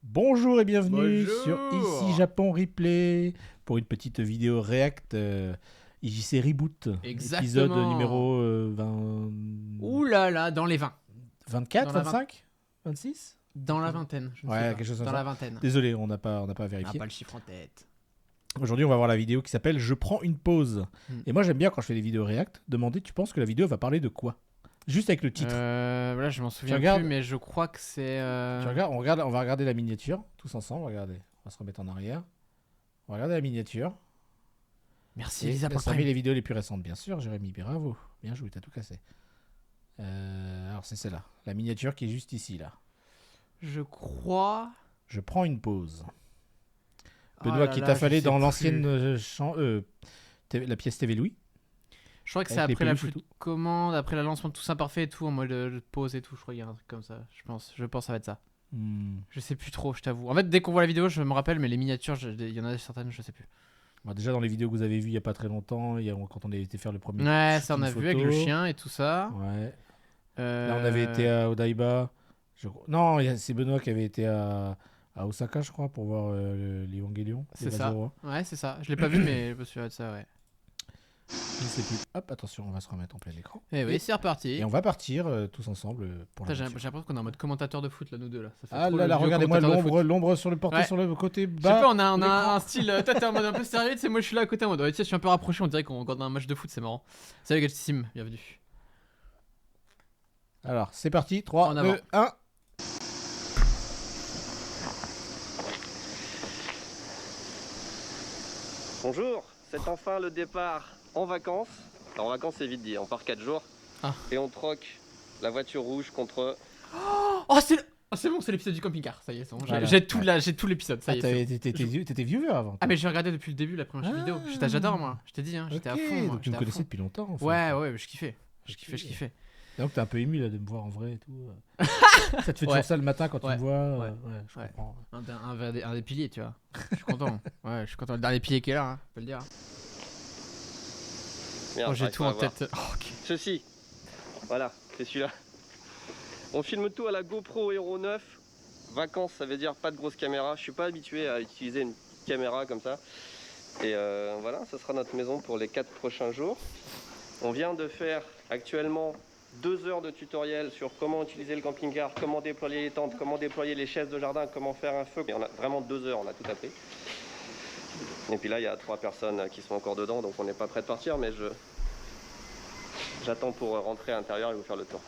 Bonjour et bienvenue sur Bonjour. Ici Japon Replay pour une petite vidéo React IJC Reboot, épisode Exactement. numéro 20... Ouh là là, dans les 20. 24, Dans la, vingt- 25, 26. dans la vingtaine, je ne sais Ouais, pas. quelque chose comme Dans ça. la vingtaine. Désolé, on n'a pas Ah, vérifié. pas le chiffre en tête. Aujourd'hui, on va voir la vidéo qui s'appelle Je prends une pause. Hmm. Et moi, j'aime bien quand je fais des vidéos React, demander tu penses que la vidéo va parler de quoi? Juste avec le titre. Là, je m'en souviens regardes plus, mais je crois que c'est. Tu regardes, on va regarder la miniature tous ensemble. Regardez, on va se remettre en arrière. On va regarder la miniature. Merci Et Elisa pour le ça met prime. les vidéos les plus récentes, bien sûr, Jérémy, bravo. Bien joué, t'as tout cassé. Alors c'est celle-là, la miniature qui est juste ici, là. Je crois. Je prends une pause. Oh Benoît là qui là, t'a je fallu sais dans plus. l'ancienne la pièce TV Louis. Je crois que c'est Avec les après la peluches et flûte tout. commande, après le lancement de Tous Imparfait et tout, en mode de pause et tout. Je crois qu'il y a un truc comme ça. Je pense que ça va être ça. Je sais plus trop, je t'avoue. En fait, dès qu'on voit la vidéo, je me rappelle, mais les miniatures, il y en a certaines, je sais plus. Bon, déjà dans les vidéos que vous avez vues il n'y a pas très longtemps, quand on avait été faire le premier Ouais, ça on shooting a vu avec photo. le chien et tout ça. Ouais. Là on avait Euh, été à Odaiba. Non, c'est Benoît qui avait été à Osaka, je crois, pour voir l'Evangelion. C'est ça. Ouais, c'est ça. Je l'ai pas vu, mais je me souviens de ça, ouais. Je sais plus. Hop, attention, on va se remettre en plein écran. Et oui, c'est reparti. Et on va partir tous ensemble pour Putain, la J'ai voiture. l'impression qu'on est en mode commentateur de foot là, nous deux là. Ça fait Ah trop là le là, vieux regardez-moi commentateur de foot. l'ombre sur le porté Ouais. sur le côté Je sais pas, bas. on a de l'écran. un style. Toi, t'es en mode un peu sérieux, tu sais, moi je suis là à côté en mode. Ouais, tu sais, je suis un peu rapproché, on dirait qu'on regarde un match de foot, c'est marrant. Salut Galtissim, bienvenue. Alors, c'est parti. 3, En avant. 2, 1. Bonjour, c'est enfin le départ en vacances. Alors, en vacances, c'est vite dit, on part 4 jours. Ah. Et on troque la voiture rouge contre. Oh, c'est bon, c'est l'épisode du camping-car, ça y est, c'est bon. Voilà. J'ai tout l'épisode, ça Ah, y est. c'est bon. t'étais viewer avant. Ah, mais j'ai regardé depuis le début la première Ah. vidéo. J'adore moi, je t'ai dit, hein, j'étais à Ok, fond. Moi, donc tu me j'étais à connaissais fond. depuis longtemps. En fait. Ouais, ouais, mais je kiffais. Je Ok. kiffais. Donc t'es un peu ému là de me voir en vrai et tout. Ça te fait toujours Ouais. ça le matin quand tu Ouais. me vois. Ouais. Je Ouais. comprends. Un des piliers, tu vois. Je suis content. Ouais, je suis content. Le dernier pilier qui est là, hein, on peut le dire. Merde, Oh, j'ai j'arrive tout pas à en voir. tête. Oh, ok. Ceci. Voilà, c'est celui-là. On filme tout à la GoPro Hero 9. Vacances, ça veut dire pas de grosse caméra. Je suis pas habitué à utiliser une petite caméra comme ça. Et voilà, ça sera notre maison pour les 4 prochains jours. On vient de faire actuellement 2 heures de tutoriel sur comment utiliser le camping-car, comment déployer les tentes, comment déployer les chaises de jardin, comment faire un feu. Et on a vraiment 2 heures, on a tout appris. Et puis là, il y a 3 personnes qui sont encore dedans, donc on n'est pas prêt de partir, mais j'attends pour rentrer à l'intérieur et vous faire le tour.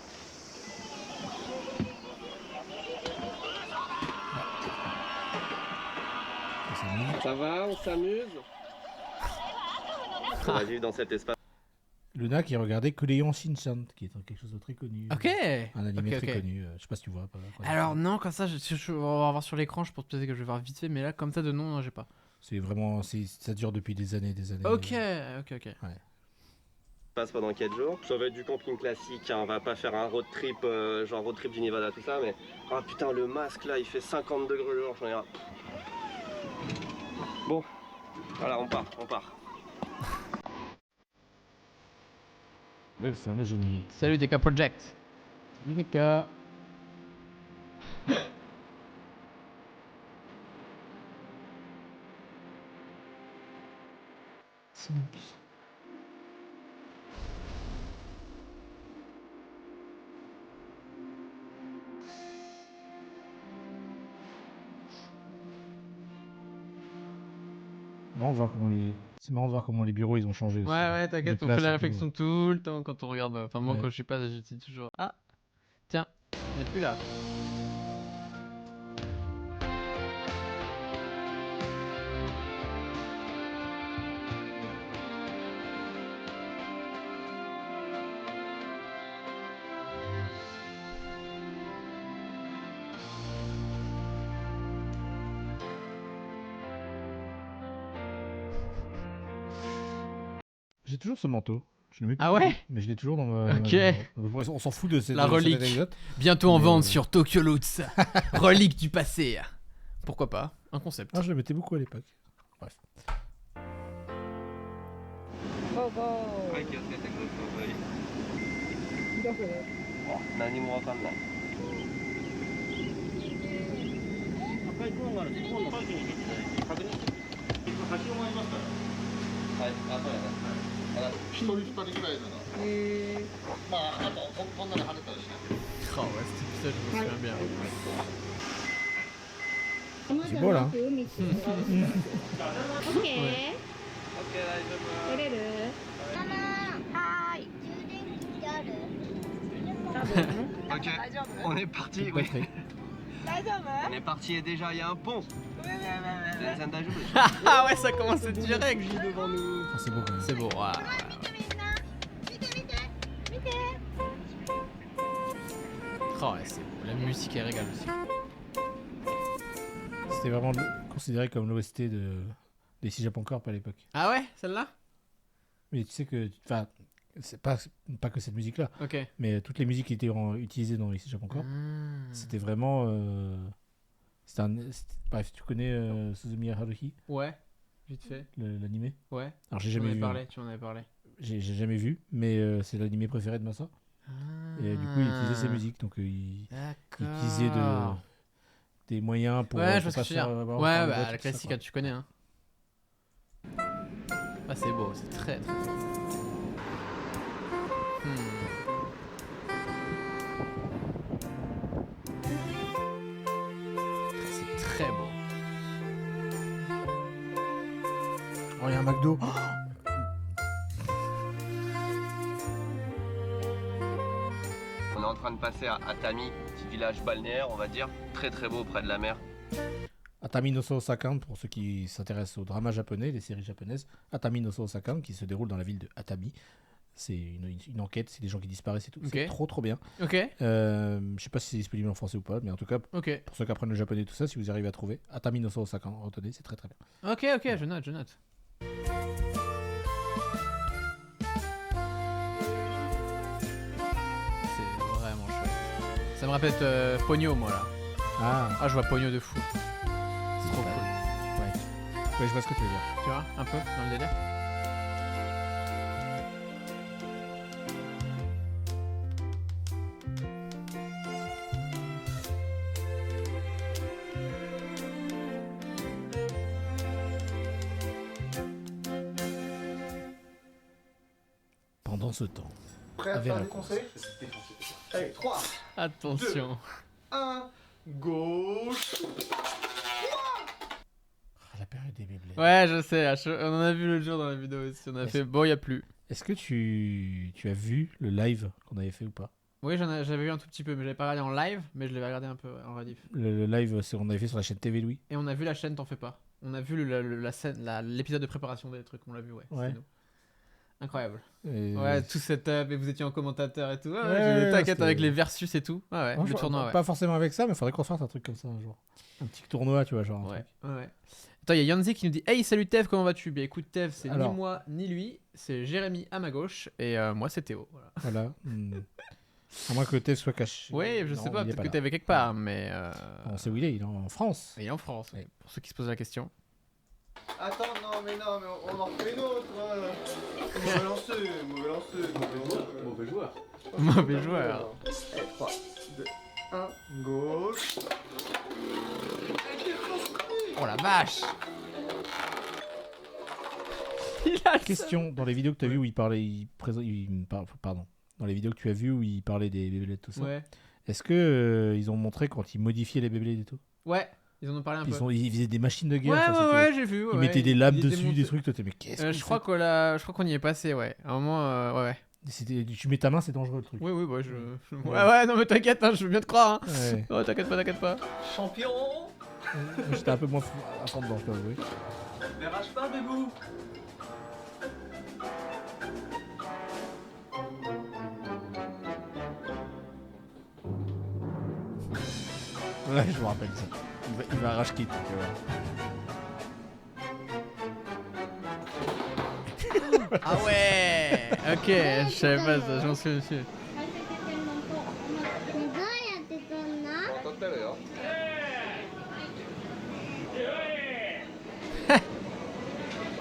Ça, c'est mignon. Ça va, on s'amuse. On va vivre dans cet espace. Luna qui regardait Kuleon Shinchan, qui est quelque chose de très connu. Ok. Un animé Ok, très ok. connu. Je sais pas si tu vois. Alors non, comme ça, on va voir sur l'écran, je pense peut-être que je vais voir vite fait, mais là, comme ça de nom, non, j'ai pas. C'est vraiment, ça dure depuis des années, des années. Ok. Passe pendant 4 jours. Ça va être du camping classique, hein. On va pas faire un road trip, genre road trip du Nevada, tout ça, mais. Ah putain, le masque là, il fait 50 degrés le jour, j'en ai ras. Bon, voilà, on part. Ouais, c'est un génie. Salut DK Project. Nika. C'est marrant de voir comment les bureaux ils ont changé aussi. Ouais, t'inquiète, Les on fait places la et tout. réflexion tout le temps quand on regarde. Enfin, moi, Ouais. quand je suis pas, je dis toujours. Ah, tiens, il n'est plus là. J'ai toujours ce manteau. Je le mets plus Ah ouais beaucoup, mais je l'ai toujours dans ma. Ok. On s'en fout de cette, La de cette relique. anecdote. Bientôt en Mais, vente sur Tokyo Lutz. Relique du passé. Pourquoi pas? Un concept. Ah, je le mettais beaucoup à l'époque. Bref. はい、気をつけてください。何もわかんない。はいあそうやね一人二人ぐらいならまああとこんなの跳ねたりしない Oh ouais, cet épisode, je me souviens bien. C'est beau là. OK オッケー大丈夫取れるはーい充電器ってある多分 Ok, on est parti, oui. On est parti et déjà il y a un pont. Ah ouais, ça commence direct. Devant nous. Ah, c'est beau quand même. C'est beau, ouais. みんな見て見て見て Oh ouais, c'est beau. La musique, elle régale aussi. C'était vraiment considéré comme l'OST des 6 Japon Corp à l'époque. Ah ouais, celle-là? Mais tu sais que, enfin, c'est pas que cette musique-là, Ok. mais toutes les musiques qui étaient utilisées dans les 6 Japon Corp, c'était vraiment, bref, tu connais Suzumiya Haruhi, Ouais, vite fait. l'animé. Ouais. Alors j'ai jamais vu. Tu m'en avais parlé. J'ai jamais vu, mais c'est l'animé préféré de Masa. Et du coup, il utilisait ses musiques, donc il utilisait des moyens pour. Ouais, je vois pour ce que tu pas veux dire. faire avoir Ouais, par le bah vote, la tout ça, classique, quoi. tu connais, hein. Ah, c'est beau, c'est très très beau. C'est très beau. Oh, il y a un McDo. Oh, On est en train de passer à Atami, petit village balnéaire, on va dire, très très beau près de la mer. Atami no Sakan, pour ceux qui s'intéressent au drama japonais, les séries japonaises. Atami no Sakan, qui se déroule dans la ville de Atami. C'est une enquête, c'est des gens qui disparaissent et tout. Ok. C'est trop bien. Ok, Je sais pas si c'est disponible en français ou pas, mais en tout cas, ok. pour ceux qui apprennent le japonais et tout ça, si vous arrivez à trouver Atami no Sakan, retenez, c'est très bien. Ok, je note, je note. C'est vraiment chouette. Ça me rappelle Pogno, moi là. Ah, Je vois Pogno de fou. C'est trop cool. ouais, je vois ce que tu veux dire. Tu vois, un peu dans le délire. Pendant ce temps. Prêt à faire des conseils? Allez, 3, Attention. 1, gauche. Ah, la période des Beyblade. Ouais, je sais, on en a vu l'autre jour dans la vidéo aussi. On a fait bon, y a plus. Est-ce que tu as vu le live qu'on avait fait ou pas? Oui, j'avais vu un tout petit peu, mais j'avais pas regardé en live, mais je l'avais regardé un peu ouais, en rediff. Le live, on avait fait sur la chaîne TV Louis. Et on a vu la chaîne, t'en fais pas. On a vu la scène, l'épisode de préparation des trucs, on l'a vu, ouais. Ouais. C'était nous. Incroyable. Et- Ouais, tout setup, et vous étiez en commentateur et tout. Ouais, Ouais, j'ai des taquettes c'était- avec les versus et tout. Ouais, Franchement, le tournoi, ouais. Pas forcément avec ça, mais faudrait qu'on fasse un truc comme ça un jour. Un petit tournoi, tu vois, genre. un Ouais, truc. ouais. Attends, il y a Yanzi qui nous dit Hey, salut Tev, comment vas-tu? Bien écoute, Tev, c'est Alors. ni moi ni lui, c'est Jérémy à ma gauche, et moi c'est Théo. Voilà. Voilà. À moins que Tev soit caché. Ouais, je Non, sais pas, il est peut-être que là. Tev est quelque part, mais. On sait où il est en France. Il est en France, Ouais. pour ceux qui se posent la question. Attends, non, mais on en refait une autre. Mauvais lancer. Mauvais joueur. Mauvais joueur. 3, 2, 1, gauche. Oh la vache. Il a le Question dans les vidéos que tu as vues où il parlait. Pardon. Dans les vidéos que tu as vues où il parlait des Beyblades, tout ça. Ouais. Est-ce que ils ont montré quand ils modifiaient les Beyblades et tout? Ouais, ils en ont parlé un peu. Ils faisaient des machines de guerre. Ouais, ça, c'était- ouais, j'ai vu. Ils ouais. mettaient des lames Ils dessus, démontaient- des trucs. Toi, t'es mais qu'est-ce que Je crois qu'on y est passé, ouais. À un moment, ouais. Tu mets ta main, c'est dangereux le truc. Oui, ouais, ouais, non, mais t'inquiète, hein, je veux bien te croire. Hein. Ouais. Oh, t'inquiète pas. Champion. J'étais un peu moins à fond dedans, je dois avouer. Dérage pas, bébou. Ouais, je me rappelle ça. Il va rage quitte, tu vois. Ah ouais. Ok, je savais pas ça, j'en suis dessus. 大切天文とどうやって撮んの当たってるよ。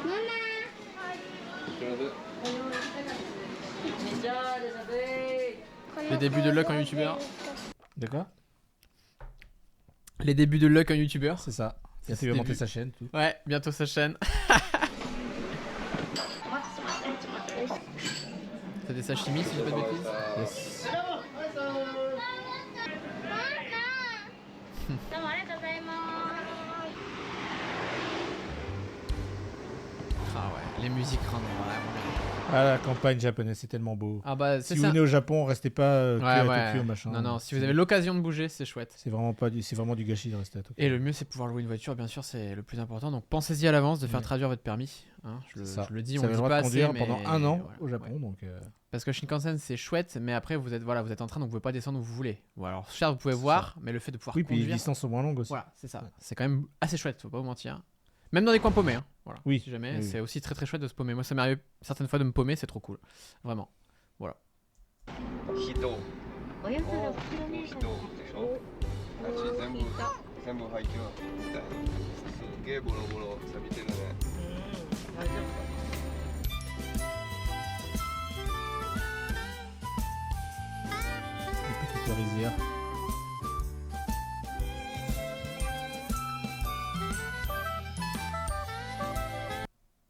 ママ Les débuts de Luck en youtubeur. D'accord? Les débuts de Luck en youtubeur. C'est ça. Bientôt il va monter sa chaîne, tout. Ouais, bientôt sa chaîne. C'est des sashimi si je dis pas de bêtises. Yes. どうもありがとうございます。 Ah ouais, les musiques rendent vraiment bien. Ah, la campagne japonaise, c'est tellement beau. Ah bah c'est Si vous ça. venez au Japon, restez pas que à Ouais, Tokyo, machin. Non, non, si vous avez l'occasion de bouger, c'est chouette. C'est vraiment du gâchis de rester à Tokyo. Et le mieux, c'est pouvoir louer une voiture, bien sûr, c'est le plus important. Donc pensez-y à l'avance de faire Ouais. traduire votre permis. Hein, je le dis, Vous on avez le le dit droit pas de assez, conduire mais pendant 1 an voilà, au Japon, ouais. donc Parce que Shinkansen, c'est chouette, mais après, vous êtes en train, donc vous pouvez pas descendre où vous voulez. Ou alors, certes, vous pouvez voir, mais le fait de pouvoir oui, puis les conduire... distances sont moins longues aussi. Voilà, c'est ça. Ouais. C'est quand même assez chouette, faut pas vous mentir. Même dans des coins paumés, hein. Voilà. Oui. Si jamais, Oui, c'est aussi très très chouette de se paumer. Moi, ça m'arrive certaines fois de me paumer, c'est trop cool. Vraiment. 人おやつが普通に人でしょあっち全部廃墟みたいなすげえボロボロ錆びてるね大丈夫 Les petites rizières.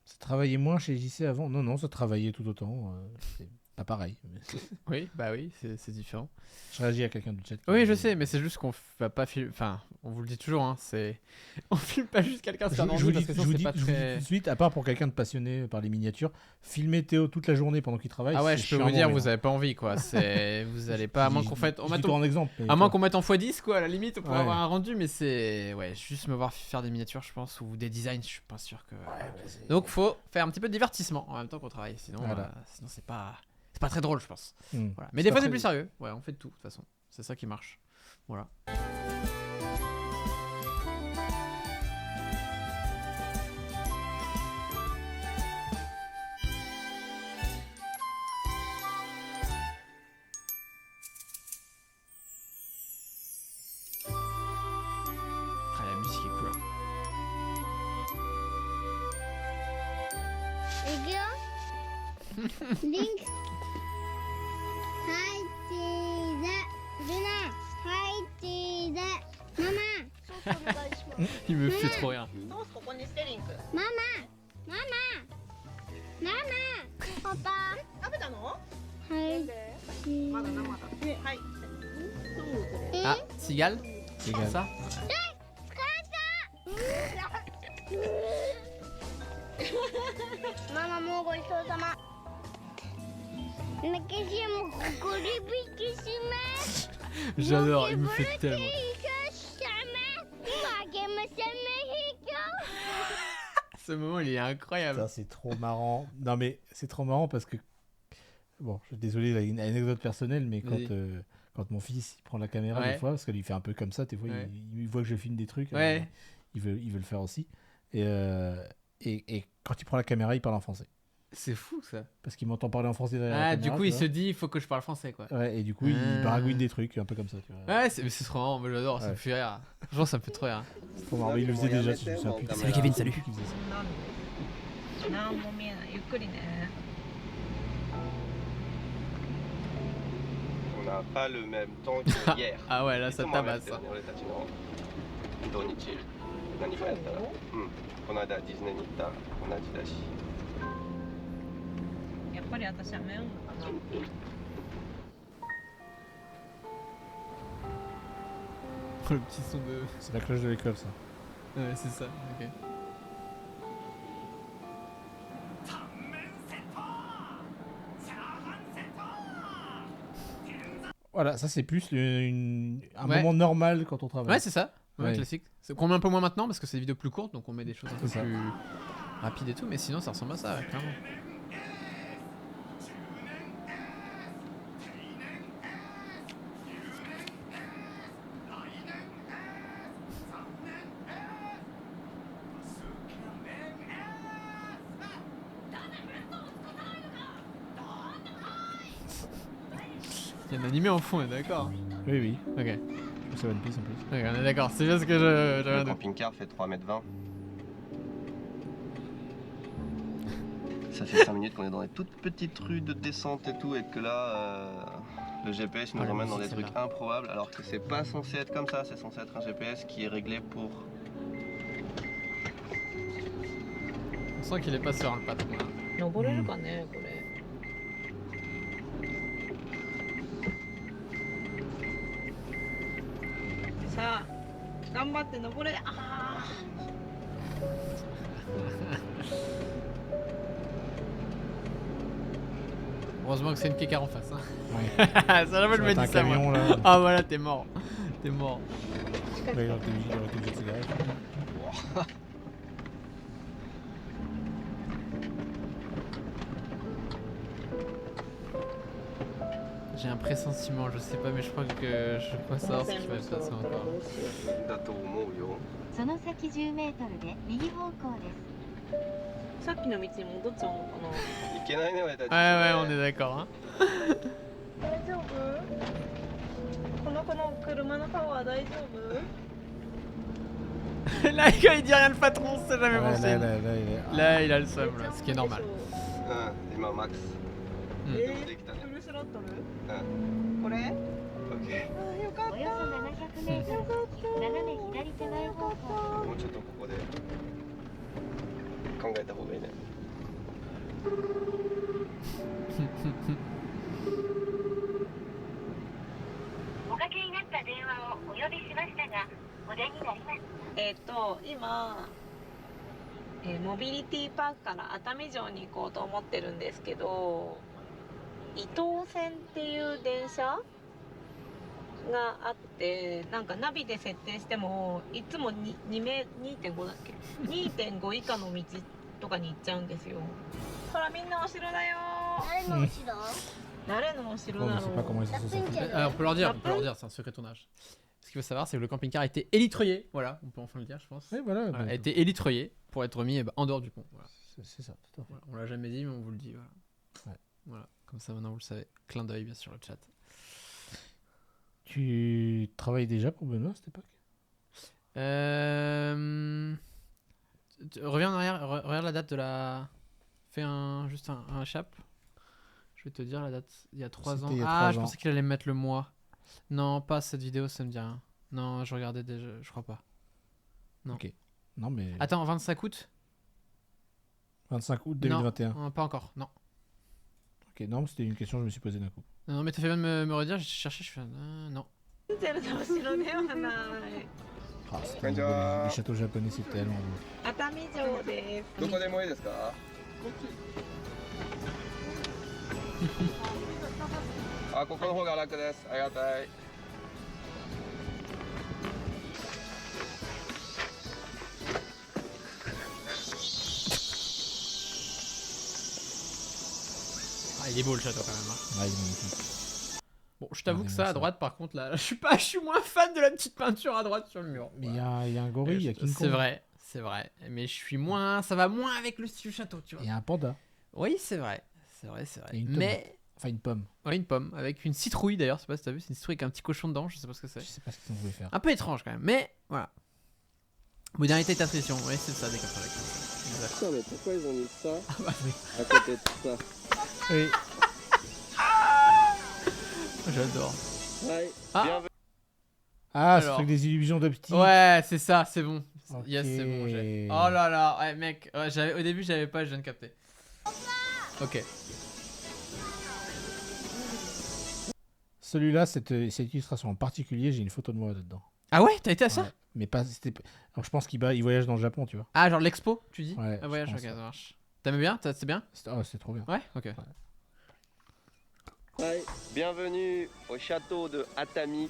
Ça travaillait moins chez JC avant? Non, non, ça travaillait tout autant. C'est pas pareil. Mais Oui, bah oui, c'est différent. je réagis à quelqu'un du chat. Oui, je sais, mais c'est juste qu'on va pas filmer. Enfin, on vous le dit toujours, hein, c'est. On filme pas juste quelqu'un sur un Je vous ordi dis, parce que je sinon vous c'est dis, pas je vous dis très. tout de suite, à part pour quelqu'un de passionné par les miniatures, filmer Théo toute la journée pendant qu'il travaille. Ah ouais, c'est je peux chiant vous à dire, mourir. vous avez pas envie quoi. C'est, vous allez pas, à moins qu'on fasse, Je dis toi en exemple. mais à moins toi. qu'on mette en x10 quoi, à la limite pour Ouais. avoir un rendu, mais c'est, ouais, juste me voir faire des miniatures, je pense, ou des designs, je suis pas sûr que. Donc faut faire un petit peu de divertissement en même temps qu'on travaille, sinon, Voilà. sinon c'est pas très drôle, je pense. Hmm. Voilà. Mais C'est des pas fois c'est très- plus sérieux. Ouais, on fait de tout de toute façon. C'est ça qui marche. Voilà. Ah, la musique est cool. Hein. いくよリンクはいチーズルナはいチーズママソースお願いします Il me fait trop rire. ソースここにしてリンクママママママパパ食べたのはいチーズまだ生だはい Ah, Cigale C'est C'est égal. ça ママもうごちそうさまメキシもこれびきします J'adore, il me fait tellement. Ce moment, il est incroyable. Putain, c'est trop marrant. Non, mais c'est trop marrant parce que. Bon, je suis désolé, là, une anecdote personnelle, mais Vas-y. quand mon fils il prend la caméra Ouais. des fois, parce qu'il fait un peu comme ça, des fois, Ouais. il voit que je filme des trucs, Ouais. alors, il veut le faire aussi. Et quand il prend la caméra, il parle en français. C'est fou ça. Parce qu'il m'entend parler en français derrière la Ah, caméra, du coup, tu il vois. se dit, il faut que je parle français quoi. Ouais, et du coup, Ah. il baragouine des trucs, un peu comme ça, tu vois. Ouais, c'est trop marrant, moi j'adore, ça Ouais. me fait rire. Franchement, ça me fait trop rire. C'est trop marrant. Mais il le faisait déjà, je me souviens plus. Salut, Kevin, salut. Qu'il faisait ça. なんも見えない。ゆっくりね。 On n'a pas le même temps que hier Ah ouais, là ça いつも雨降っ tabasse てる ça. ね俺たちの土日何かやったらうんこの間ディズニーに行った同じだしやっぱり私は迷うのかな。 Le petit son de. C'est la cloche de l'école, ça. Ouais, c'est ça, ok. Voilà, ça, c'est plus un Ouais. moment normal quand on travaille. Ouais, c'est ça, ouais, Ouais. classique. C'est qu'on met un peu moins maintenant parce que c'est des vidéos plus courtes, donc on met des choses un peu C'est ça. plus rapides et tout, mais sinon ça ressemble à ça, ouais, clairement. Il y a un animé en fond, on est d'accord. Oui, oui. Ok, Je trouve que c'est One Piece en plus. ok, on est d'accord, c'est bien ce que j'avais le de... camping-car fait 3,20 m. Ça fait 5 minutes qu'on est dans des toutes petites rues de descente et tout, et que là, le GPS nous Ah, la emmène dans des musique, c'est trucs bien. improbables, alors que c'est pas censé être comme ça, c'est censé être un GPS qui est réglé pour On sent qu'il est pas serein le patron là. 登れるかねこれ。さあ頑張って登れ。ああ。 Heureusement que c'est une Kékar en face. Hein. Ouais. Ça jamais je me T'as un dis ça. Moi. camion là. Ah voilà, t'es mort. T'es mort. Là, il aurait été obligé de se garer. J'ai un pressentiment, je sais pas, mais je crois savoir ce qui va se passer encore. だと思うよ。その先10メートルで右方向です。さっきの道に戻っちゃうのかな。いけないね俺たち。 Ouais, ouais, on est d'accord. Hein. 大丈夫？この子の車のパワー大丈夫？ Là, quand il dit rien le patron, c'est jamais bon Ouais, signe. Là, il a le seum, là, ce qui est normal. うん、今マックス。うんでもできたね。フルスロットル？うん。これ？オッケあーよかった。およそ700メートル斜め左手前方向ー。もうちょっとここで考えた方がいいね。おかけになった電話をお呼びしましたがお出になります。今、モビリティパークから熱海城に行こうと思ってるんですけど、伊東線っていう電車があって、なんかナビで設定してもいつも2.5だっけ2.5以下の道とかに行っちゃうんですよ。ほらみんなお城だよ。誰のお城だろ On sait pas comment ils se sont sortis. On peut leur dire, c'est un secret tournage. Ce qu'il faut savoir, c'est que le camping-car a été élitreillé. Voilà, on peut enfin le dire, je pense. Oui, voilà. Voilà, a été élitreillé pour être mis en dehors du pont. Voilà. C'est ça, tout à fait. Voilà, on l'a jamais dit, mais on vous le dit. Voilà. Ouais. Voilà, comme ça maintenant vous le savez. Clin d'œil bien sur le chat. Tu travailles déjà pour Benoît à cette époque? Reviens en arrière, regarde la date de la. Fais juste un chape. Je vais te dire la date. Il y a 3 ans. Il y a Ah, 3 je ans. pensais qu'il allait me mettre le mois. Non, pas cette vidéo, ça me dit rien. Non, je regardais déjà, je crois pas. Non. Ok. Non, mais. Attends, 25 août 25 août 2021. Non, pas encore, non. Ok, non, c'était une question que je me suis posée d'un coup. Non, mais t'as fait bien de me redire, j'ai cherché, je fais. Non. う。ホテルのお城ではない。 Ah, c'est tellement beau, les châteaux japonais, c'est tellement beau. 熱海城です。どこでもいいですか？あ、ここの方が楽です。ありがたい。Ah, il est beau le château quand même. Hein. Ah, il est magnifique. Bon, je t'avoue Ah, que mais ça ça. à droite, par contre, là, je suis moins fan de la petite peinture à droite sur le mur. Mais il y a un gorille, il y a King Kong. C'est vrai. Mais je suis moins. Ça va moins avec le style château, tu vois. Il y a un panda. Oui, c'est vrai. C'est vrai. Et une Mais. Enfin, une pomme. Ouais, une pomme. Avec une citrouille d'ailleurs, je sais pas si t'as vu, c'est une citrouille avec un petit cochon dedans, je sais pas ce que c'est. Je sais pas ce qu'ils voulaient faire. Un peu étrange quand même, mais voilà. Modernité et tradition, oui, c'est ça, des capteurs d'écran. Exact. Putain, mais pourquoi ils ont mis ça Ah bah oui. à côté de ça? Oui. J'adore. Ouais. Ah. Bienvenue. Ah, c'est Alors. le truc des illusions d'optique. Ouais, c'est ça, c'est bon. Ok. Yes, c'est bon, j'ai. Oh là là, ouais, mec, ouais, au début j'avais pas, je viens de capter. Ok. Celui-là, cette illustration en particulier, j'ai une photo de moi dedans. Ah ouais, t'as été à ça? Ouais. Mais pas. Alors, je pense qu'il voyage dans le Japon, tu vois. Ah, genre l'expo, tu dis? Ouais, Ah, voyage, je ok, pense, ça ouais. marche. T'aimes bien? C'est bien? C'est trop bien. Ouais, ok. Ouais. Bienvenue au château de Atami.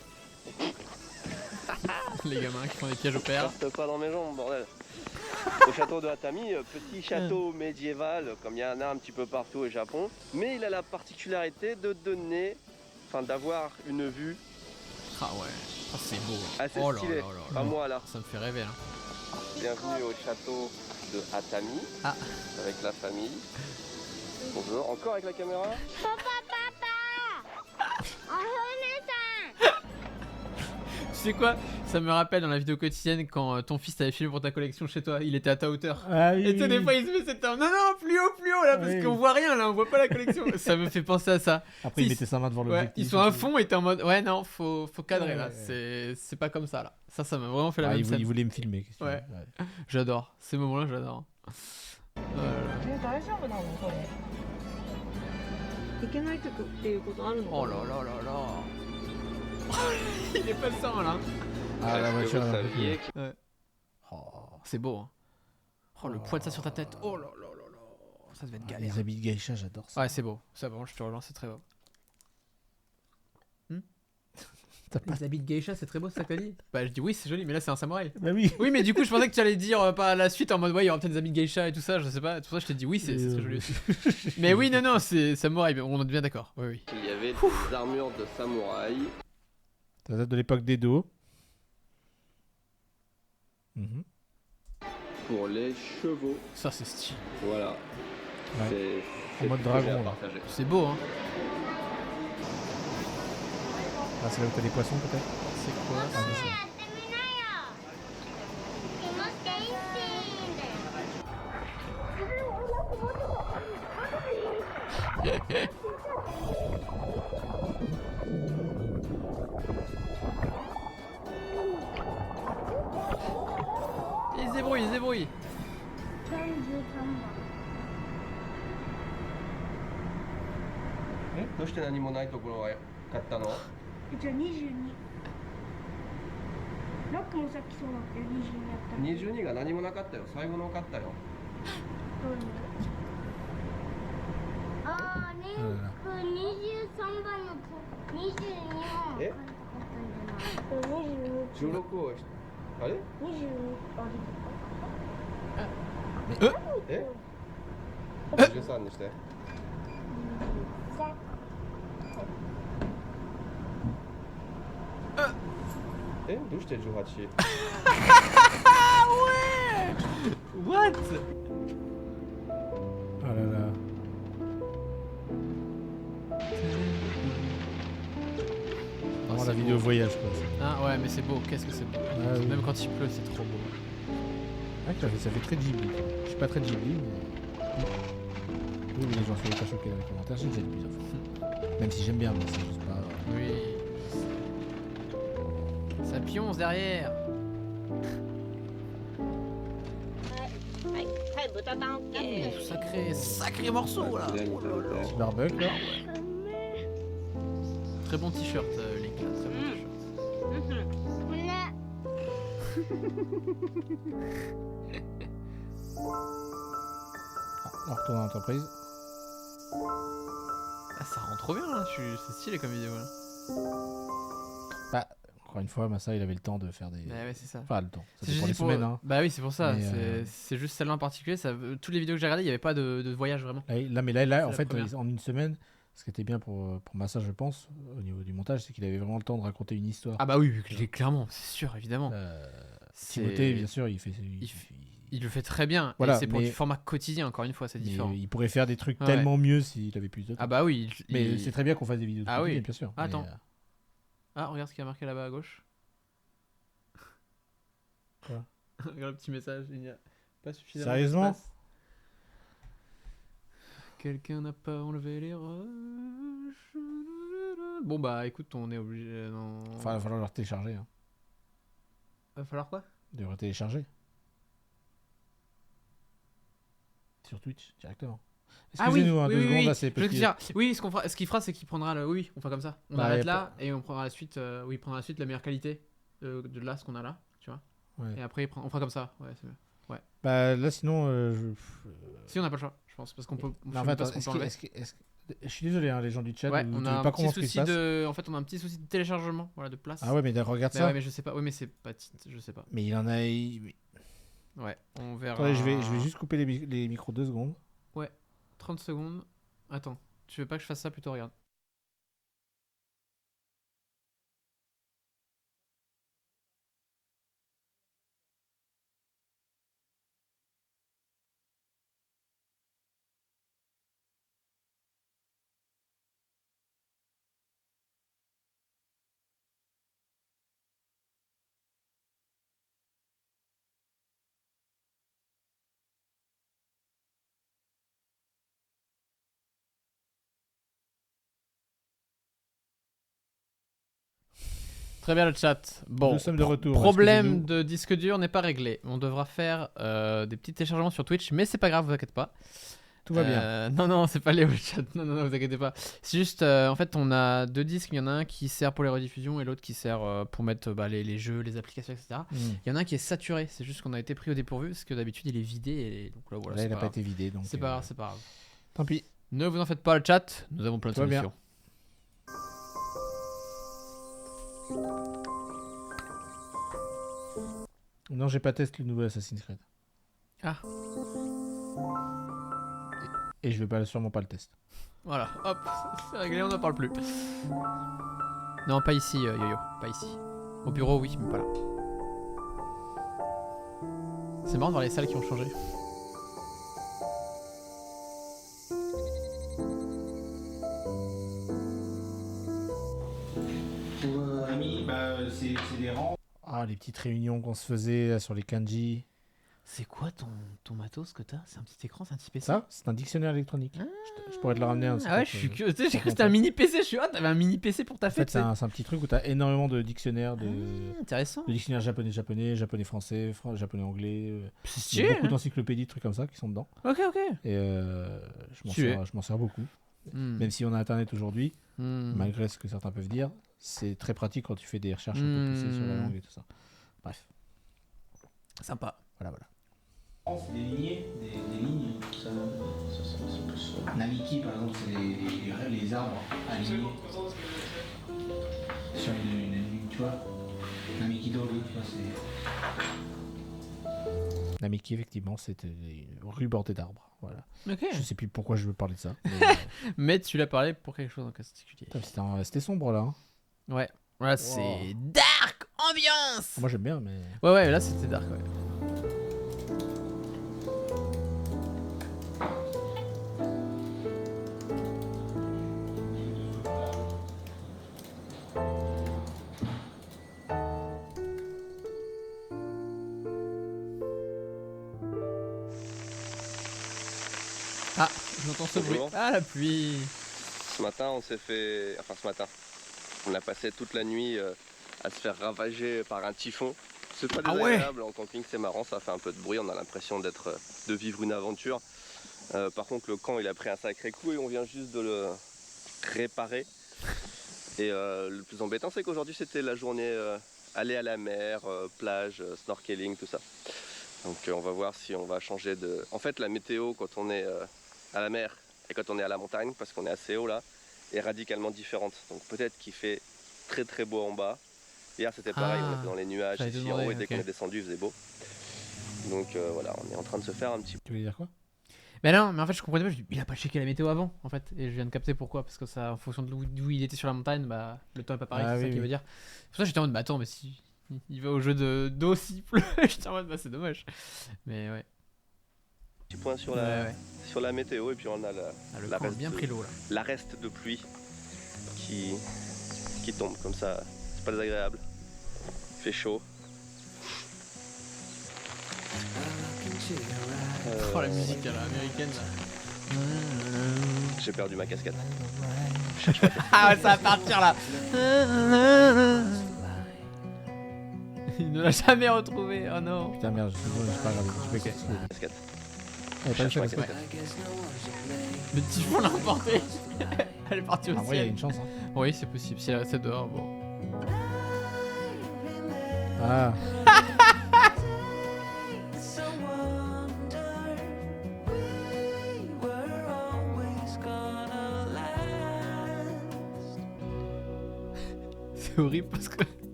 Les gamins qui font des pièges au père. Reste pas dans mes jambes, bordel. Au château de Atami, petit château médiéval, comme il y en a un petit peu partout au Japon. Mais il a la particularité de donner, enfin d'avoir une vue Ah ouais, ah, c'est beau. assez Oh là stylée. là là Enfin, moi là. Ça me fait rêver. Hein. Bienvenue au château de Atami, Ah. avec la famille. Bonjour, encore avec la caméra? Tu sais quoi? Ça me rappelle dans la vidéo quotidienne quand ton fils t'avait filmé pour ta collection chez toi, il était à ta hauteur. Ah oui. Et tu sais, des fois il se met cette. Non, non, plus haut là, parce Oui. qu'on voit rien là, on voit pas la collection. Ça me fait penser à ça. Après, il Ils- mettait sa main devant Ouais, l'objectif. ils sont à fond et t'es en mode. Ouais, non, faut cadrer Ouais, là. ouais. C'est pas comme ça là. Ça m'a vraiment fait la Ah, même il scène. voulait me filmer. qu'est-ce que tu Ouais. veux. J'adore. Ces moments-là, j'adore. 大丈夫なのこれ。いけないとっていうことあるの？ Oh là là là là. Il est passant là. Ah, la Est-ce que voiture, vous elle est un peu saviez plus. Ouais. Oh, c'est beau. Hein. Oh, le poids de ça sur ta tête. Oh là là là là. Ça devait être Ah, galère. les habits de geisha, j'adore ça. Ouais, c'est beau. C'est bon, je te rejoins, c'est très beau. Les habits de geisha, c'est très beau, c'est ça que t'as dit? Bah, je dis oui, c'est joli, mais là, c'est un samouraï. Bah oui. Oui, mais du coup, je pensais que tu allais dire pas la suite en mode ouais, il y aura peut-être des habits de geisha et tout ça, je sais pas. C'est pour ça que je t'ai dit oui, c'est très joli aussi. Mais oui, non, non, c'est samouraï, on est bien d'accord. Oui, oui. Il y avait des armures de samouraï. Ça date de l'époque d'Edo. Mhm. Pour les chevaux. Ça, c'est stylé. Voilà. Ouais. C'est En mode ce que j'ai dragon, à là. partager. C'est beau, hein. Ah, c'est là où t'as des poissons peut-être. C'est quoi Ah, ça? c'est ça. やってみなよ。気持ちいいんだよ。 Il se débrouille, il se débrouille. どうして何もないところが買ったの？じゃあ22。ラックもさっきそうだったよ、22やったら。 22が何もなかったよ。最後の買ったよ。どういうの？あー、リンク23番の22を買いたかったんじゃない？ 16をあれ？ 22あえ？13にして。え？どうして18？ What? Ah là là. Vraiment la vidéo voyage quoi. Ah ouais, mais c'est beau, qu'est-ce que c'est beau. Ah, oui. Même quand il pleut, c'est trop beau. Ouais, ça fait très Ghibli. Quoi. Je suis pas très Ghibli, mais. Oui, mais les gens sont pas choqués dans les commentaires, j'ai déjà dit plusieurs fois. Même si j'aime bien, mais c'est juste pas. Oui. Ça pionce derrière. はい、はい、豚タン OK。 Sacré morceau là. Petit barbecue là. Très bon t-shirt, Link là, très bon t-shirt. ね。 Ah, on retourne dans l'entreprise. Ah, ça rend trop bien là, c'est stylé comme vidéo là. Bah, encore une fois, Massa il avait le temps de faire des. Bah ouais, c'est ça. Enfin, le temps. Ça C'est dépend des juste semaines, hein. Bah oui, c'est pour ça. Mais, C'est juste celle-là en particulier. Toutes les vidéos que j'ai regardées, il n'y avait pas de voyage vraiment. Là, en la fait, première. en une semaine, ce qui était bien pour Massa, je pense, au niveau du montage, c'est qu'il avait vraiment le temps de raconter une histoire. Ah bah oui, clairement, c'est sûr, évidemment. Timothée, bien sûr, il fait. Il le fait très bien. Voilà, et c'est pour mais- du format quotidien, encore une fois, c'est mais différent. il pourrait faire des trucs Ouais. tellement mieux s'il avait plus de temps. Ah bah oui. Mais c'est très bien qu'on fasse des vidéos de Ah oui. quotidien, bien sûr. Ah, attends. Mais, Ah, regarde ce qu'il y a marqué là-bas à gauche. Quoi? Regarde le petit message, il n'y a pas suffisamment Sérieusement? d'espace. Quelqu'un n'a pas enlevé les rushs. Bon bah écoute, on est obligé. Non... Enfin, il va falloir le télécharger. Hein. Va falloir quoi? Il devrait télécharger. Sur Twitch, directement. Ah oui, Excusez-nous, hein, oui, 2 oui, secondes, oui. là, c'est Je veux parce que- dire, oui, ce qu'il fera, c'est qu'il prendra le. Oui, on fait comme ça. On Bah, arrête y a là et on prendra la suite. Oui, il prendra la suite la meilleure qualité de là, ce qu'on a là, tu vois. Ouais. Et après, on fera comme ça. Ouais, c'est mieux. Bah là, sinon, Si on n'a pas le choix, je pense, parce qu'on peut. Non, je en sais fait, même pas attends, ce qu'on peut enlever. je suis désolé, hein, les gens du chat, Ouais, vous on ne a savez un pas petit comment ce qui se souci passe. de. En fait, on a un petit souci de téléchargement, voilà, de place. Ah ouais, mais regarde Bah ça. ouais, mais je sais pas. Oui, mais c'est pas. Je sais pas. Mais il en a. Ouais, on verra. Attendez, je vais juste couper les micros 2 secondes. 30 secondes. Attends, tu veux pas que je fasse ça plutôt? Regarde. Très bien le chat. Bon, Nous sommes de retour. problème excusez-nous. de disque dur n'est pas réglé. On devra faire des petits téléchargements sur Twitch, mais c'est pas grave, vous inquiétez pas. Tout va bien. Non, c'est pas Léo le chat. Non, vous inquiétez pas. C'est juste, en fait, on a 2 disques. Il y en a un qui sert pour les rediffusions et l'autre qui sert pour mettre les jeux, les applications, etc. Il y en a un qui est saturé. C'est juste qu'on a été pris au dépourvu parce que d'habitude il est vidé. Et donc là, voilà. Là, c'est il n'a pas pas grave. été vidé. Donc, C'est pas grave, c'est pas grave. Tant pis. Ne vous en faites pas le chat. Nous avons plein de Tout va bien. solutions. Non, j'ai pas testé le nouveau Assassin's Creed. Ah. Et je vais sûrement pas le tester. Voilà, hop, c'est réglé, on n'en parle plus. Non, pas ici, Yo-Yo, pas ici. Au bureau, oui, mais pas là. C'est marrant de voir les salles qui ont changé. Pour Ami, c'est des rangs. Ah, les petites réunions qu'on se faisait sur les kanji. C'est quoi ton matos que t'as? C'est un petit écran, c'est un petit PC? Ça, c'est un dictionnaire électronique. Je pourrais te le ramener. Ah ouais, je suis curieux. Tu sais, j'ai cru que c'était un mini PC. Je suis t'avais un mini PC pour ta En fait, fête. c'est un petit truc où t'as énormément de dictionnaires, Intéressant. de dictionnaires japonais-japonais, japonais-français, japonais-anglais. C'est Il y a stylé. beaucoup d'encyclopédies, de trucs comme ça qui sont dedans. Ok. Et je Stylé. m'en sers beaucoup. Hmm. Même si on a Internet aujourd'hui, Hmm. malgré ce que certains peuvent dire, c'est très pratique quand tu fais des recherches un peu poussées sur la langue et tout ça. Bref. Sympa. Voilà. Des lignées, des lignes, ça plus. Namiki, par exemple, c'est les arbres alignés sur une ligne, tu vois. Namiki Dori, tu vois, c'est. Namiki, effectivement, c'était des rues bordées d'arbres. Voilà. Ok. Je sais plus pourquoi je veux parler de ça. Mais tu l'as parlé pour quelque chose en particulier. C'était sombre là. Hein. Ouais. Voilà, c'est dark ambiance. Moi j'aime bien, mais. Ouais, là c'était dark, ouais. Ah, j'entends ce bruit. Bonjour. Ah, la pluie. Ce matin, on a passé toute la nuit à se faire ravager par un typhon. C'est pas Ah ouais. désagréable en camping, c'est marrant, ça fait un peu de bruit, on a l'impression de vivre une aventure. Par contre, le camp il a pris un sacré coup et on vient juste de le réparer. Et le plus embêtant, c'est qu'aujourd'hui c'était la journée aller à la mer, plage, snorkeling, tout ça. Donc on va voir si on va changer de. En fait, la météo quand on est à la mer et quand on est à la montagne, parce qu'on est assez haut là, est radicalement différente. Donc peut-être qu'il fait très très beau en bas. Hier c'était pareil, on était dans les nuages j'allais te ici demander, en haut et dès ok. qu'on est descendu il faisait beau. Donc voilà, on est en train de se faire un petit peu. Tu veux dire quoi? Mais non, mais en fait je comprenais pas, il a pas checké la météo avant en fait. Et je viens de capter pourquoi, parce que ça, en fonction d'où il était sur la montagne, bah le temps est pas pareil, Ah c'est ça oui, qu'il oui. veut dire. C'est pour ça que j'étais en mode, bah attends, mais si il va au jeu d'eau s'il pleut, j'étais en mode, bah c'est dommage. Mais ouais. Petit point sur Ouais. sur la météo et puis on a Ah, le la camp a reste bien de- pris l'eau là. la reste de pluie qui tombe comme ça. C'est pas désagréable. Il fait chaud. Oh la musique là, américaine là. J'ai perdu ma casquette. Ah ouais, ça va partir là. Il ne l'a jamais retrouvé, oh non. Putain, merde, j'ai pas regardé. Je vais casser. Casquette. Elle est pas Cherche ma une casquette. casquette. Le typhon l'a emporté. Elle est partie au En vrai, il y a ciel. une chance. Hein. Oui, c'est possible, si elle restait dehors, bon. Ah, C'est horrible parce que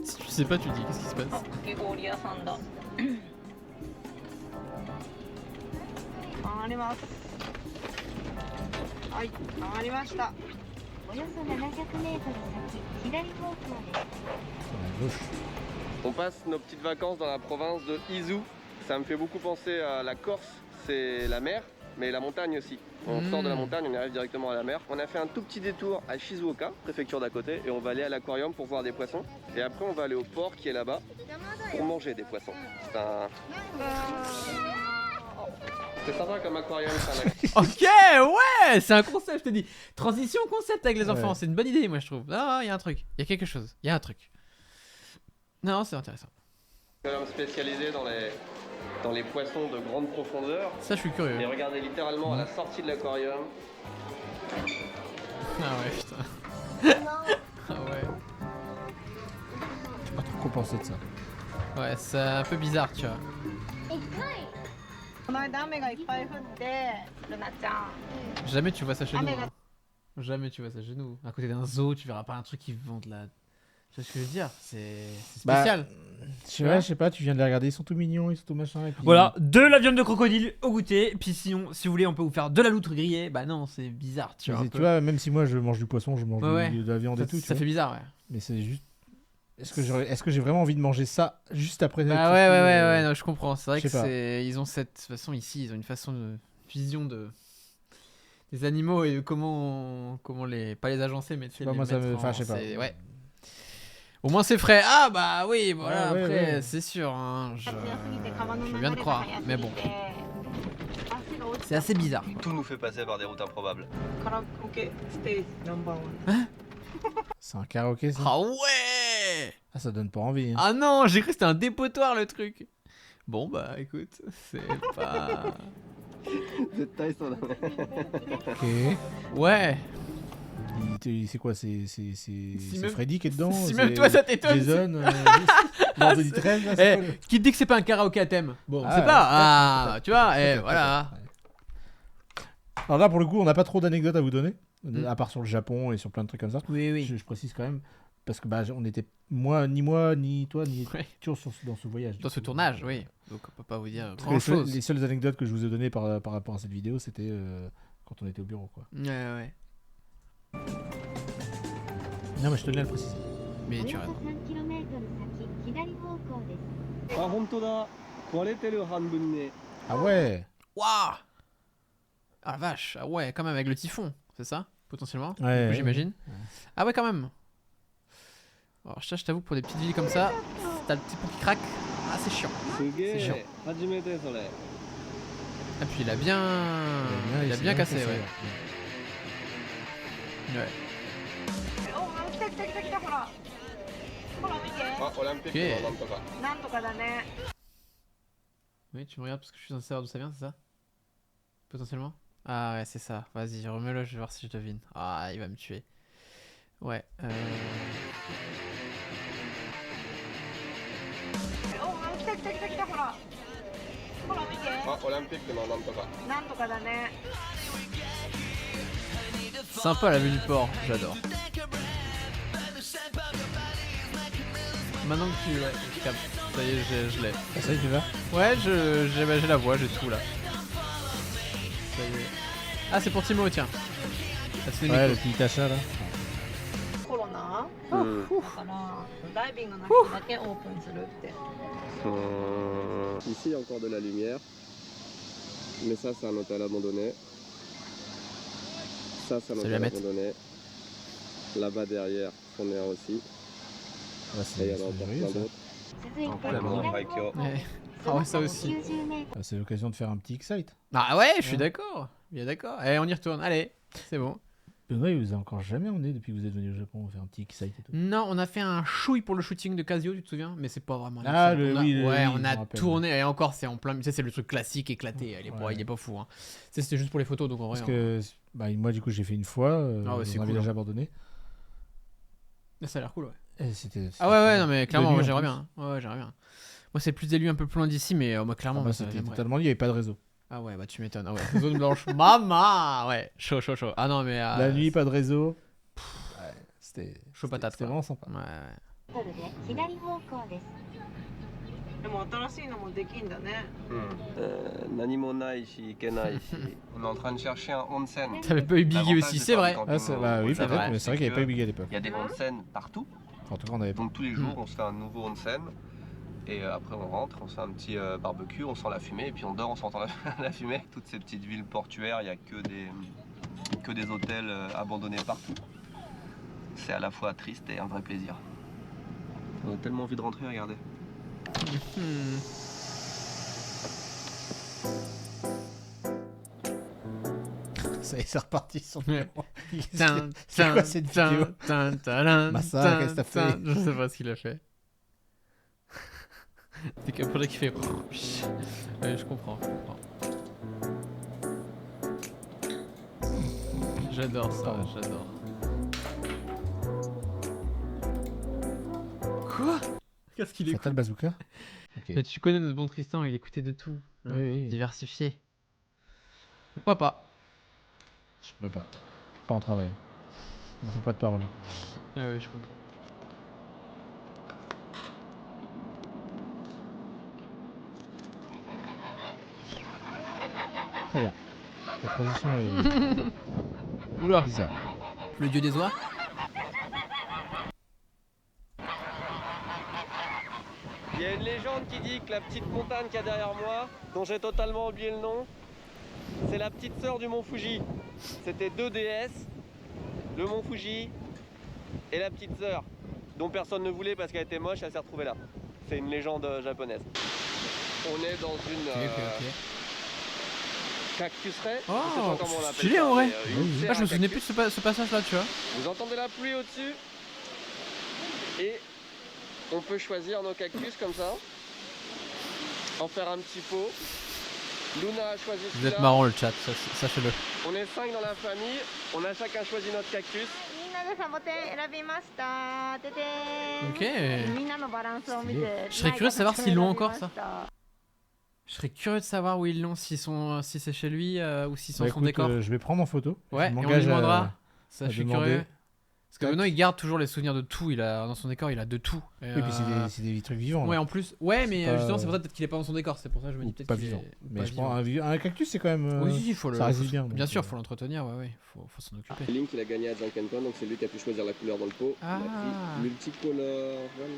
si tu sais pas, tu dis qu'est-ce qui se passe. かき氷屋さんだ回りますはい回りましたおよそ700メートル先、左方向です。 sur la gauche. On passe nos petites vacances dans la province de Izu. Ça me fait beaucoup penser à la Corse. C'est la mer, mais la montagne aussi. On sort de la montagne, on arrive directement à la mer. On a fait un tout petit détour à Shizuoka, préfecture d'à côté, et on va aller à l'aquarium pour voir des poissons. Et après, on va aller au port qui est là-bas pour manger des poissons. C'est sympa comme aquarium. Ok, ouais, c'est un concept, je te dis. Transition concept avec les enfants, Ouais. c'est une bonne idée, moi je trouve. Ah, il y a un truc, il y a quelque chose, il y a un truc. Non, c'est intéressant. Aquarium spécialisé dans les poissons de grande profondeur. Ça, je suis curieux. Et regardez littéralement à la sortie de l'aquarium. Ah ouais, putain. Ah ouais. Je sais pas trop quoi penser de ça. Ouais, c'est un peu bizarre, tu vois. この間雨がいっぱい降ってルナちゃん Jamais tu vois ça chez Ah, nous. mais Hein. Jamais tu vois ça chez nous. À côté d'un zoo, tu verras pas un truc qui vend de la. Tu vois ce que je veux dire? C'est spécial. Je sais pas, tu viens de les regarder, ils sont tout mignons, ils sont tout machin. Et puis... Voilà, de la viande de crocodile au goûter. Puis sinon, si vous voulez, on peut vous faire de la loutre grillée. Bah non, c'est bizarre, tu vois. un Tu peu. vois, même si moi je mange du poisson, je mange Ouais, de la viande et Ça, tout. ça tu vois. fait bizarre, ouais. Mais c'est juste. Est-ce que j'ai vraiment envie de manger ça juste après Bah ouais, non, je comprends. C'est vrai je que sais pas. c'est. Ils ont cette façon ici, ils ont une façon de vision de. Des animaux et de comment les. Pas les agencer, mais tu sais, pas, les moi, ça mettre me- en- enfin, je sais pas. Ouais. Au moins c'est frais. Ah bah oui, voilà, Ouais, après, ouais. c'est sûr. Hein, je 強すぎて川の流veux bien te れが croire, 速す mais ぎ bon. て足が落ち C'est assez bizarre. Tout nous fait passer par des routes improbables. カラオケステージナンバーワン C'est un karaoké ça. Ah ouais. Ah, ça donne pas envie. Hein. Ah non, j'ai cru que c'était un dépotoir le truc. Bon bah écoute, c'est pas. Ok. Ouais. C'est quoi C'est même- Freddy qui est dedans si c'est même toi, ça t'étonne, Jason Vendredi 13 là, c'est Eh, quoi, le- qui te dit que c'est pas un karaoké à thème? Bon, Ah, c'est ouais, pas. peut-être, Ah, peut-être. tu vois, Peut-être, voilà. peut-être, ouais. Alors là, pour le coup, on n'a pas trop d'anecdotes à vous donner, Mm. à part sur le Japon et sur plein de trucs comme ça. Oui, Je précise quand même, parce que bah, on était ni toi, ni Ouais. toujours dans ce voyage. Dans ce tournage, oui. Donc on peut pas vous dire Parce que grand chose. les seules anecdotes que je vous ai données par rapport à cette vidéo, c'était quand on était au bureau, quoi. Ouais. Non, mais je tenais à le préciser. Mais tu as raison. 3 km 先左方向です Ah, 本当だ。割れてる半分ね。 Ah ouais. Waouh. Ah la vache, ah ouais, quand même avec le typhon, c'est ça? Potentiellement, du coup, Ouais. j'imagine. Ah ouais, quand même. Alors je t'avoue, pour des petites villes comme ça, t'as le typhon qui craque. Ah, c'est chiant. すげc'est chiant. え。初めてそれ。 Ah, puis il a bien cassé, ouais. Ouais. お来た来た来た来たほらほら見てあ、オリンピックのなんとか。なんとかだね Oui, tu me regardes parce que je suis censé savoir d'où ça vient, c'est ça? Potentiellement? Ah ouais, c'est ça. Vas-y, remets-le, je vais voir si je devine. Ah, il va me tuer. Ouais. お来た来た来た来たほらほら見てあ、オリンピックのなんとか。なんとかだね Sympa la vue du port, j'adore. Maintenant que tu... Ouais, je capte. Ça y est, je l'ai. Ah, ça y est, tu vas Ouais, j'ai la voix, j'ai tout là. Ça y est. Ah, c'est pour Timo, tiens. Ah, c'est Ouais, Nico. le petit achat là. コロナ うん。だからダイビングの日だけオープンするって Ici, il y a encore de la lumière. Mais ça, c'est un hôtel abandonné. Ça, c'est un Salut, hôtel Ahmed. abandonné. Là-bas derrière, c'en est un aussi. Ouais, Et il y c'est en a encore merveilleux, plein ça. d'autres. 続いて Encore la maison 左 Paikyo. 方向 Ouais. Ah ouais, ça aussi. 90 メートル Ah, c'est l'occasion de faire un petit excite. Ah ouais, je suis Ouais. d'accord. Bien d'accord. Allez, on y retourne. Allez, c'est bon. Benoît, il vous a encore jamais emmené depuis que vous êtes venu au Japon faire un petit excite et tout. Non, on a fait un chouille pour le shooting de Casio, tu te souviens? Mais c'est pas vraiment un Ah, excite. On a- oui, ouais, oui, on je a me rappelle. tourné. Et encore, c'est en plein. Tu sais, c'est le truc classique éclaté. Il est pas fou. Hein. Tu sais, c'était juste pour les photos, donc en vrai. Parce que bah, moi, du coup, j'ai fait une fois Ah ouais, c'est dans un cool, village hein. abandonné. Ça a l'air cool, ouais. Et c'était. Ah ouais, non, mais De clairement, nuit, moi en j'aimerais plus. bien. Ouais, j'aimerais bien. Moi, c'est plus des lieux un peu plus loin d'ici, mais moi, Ah clairement, bah, moi, ça, c'était j'aimerais. totalement lié, il n'y avait pas de réseau. Ah ouais, bah tu m'étonnes. Ah ouais, zone blanche. Maman. Ouais, chaud. Ah non, mais. La nuit, pas de réseau. Ouais, c'était. Chaud patate, C'était quoi. vraiment sympa. Ouais. で左方向です でも新しいのもできんだね 何もないし、行けないし。On est en train de chercher un onsen. T'avais pas eu Biggie aussi, c'est vrai. Ah, bah oui, C'est peut-être, vrai. mais c'est vrai qu'il n'y avait pas eu Big à l'époque. Il y a des onsen partout. En tout cas, on avait pas. Donc tous les jours, on se fait un nouveau onsen. Et après, on rentre, on se fait un petit barbecue, on sent la fumée. Et puis on dort en sentant la fumée. Toutes ces petites villes portuaires, il n'y a que des hôtels abandonnés partout. C'est à la fois triste et un vrai plaisir. On a tellement envie de rentrer, regardez. Hmm. Ça y est, c'est reparti sur le Ouais. numéro. C'est quoi cette vidéo? Massa, qu'est-ce que t'as fait? Je sais pas ce qu'il a fait. C'est qu'un projet qui fait. Ouais, je comprends. J'adore ça, Pardon. j'adore. Quoi? Qu'est-ce qu'il écoute? Fatal Bazooka. Ok. Mais tu connais notre bon Tristan, il écoutait de tout. Oui, oui. Diversifié. Pourquoi pas? Je peux pas. Pas en travail. On fait pas de parole. Ah oui, je comprends. Très bien. La transition est Oula, bizarre. le dieu des oies. Il y a une légende qui dit que la petite montagne qu'il y a derrière moi, dont j'ai totalement oublié le nom, c'est la petite sœur du mont Fuji. C'était 2 déesses, le mont Fuji et la petite sœur, dont personne ne voulait parce qu'elle était moche, elle s'est retrouvée là. C'est une légende japonaise. On est dans une cactuseraie. Oh, je sais pas comment on l'appelle stylé, ça, en vrai. mais, une serre Ah, je me à souvenais cactus. plus de ce passage-là, tu vois. Vous entendez la pluie au-dessus et on peut choisir nos cactus comme ça, en faire un petit pot. Luna a choisi Vous êtes celui-là. marrant le chat, sachez-le. On est 5 dans la famille, on a chacun choisi notre cactus. みんなでサボテン選びましたててーん Ok. みんなのバランスを見て Je serais curieux de savoir s'ils l'ont encore, ça. 選びました Je serais curieux de savoir où ils l'ont, si c'est chez lui ou s'ils sont Bah, son écoute, décor. je vais prendre en photo. Ouais, Je et on lui m'engage demandera. Ça, à je suis demander. curieux. Parce que Tac. maintenant, il garde toujours les souvenirs de tout. Dans son décor, il a de tout. Et, Oui, puis c'est des trucs vivants. Ouais, là. en plus. Ouais, mais pas- justement, c'est pour ça peut-être qu'il est pas dans son décor. C'est pour ça que je me Ou dis peut-être pas qu'il vivant. est Mais pas je prends vivant. un cactus, c'est quand même. Oui, il faut le. ça résiste faut- bien. Bien donc, sûr, faut l'entretenir. Ouais, faut s'en occuper. Link il a gagné à Zankenton, donc c'est lui qui a pu choisir la couleur dans le pot. Ah. Il a pris multicolore, voilà.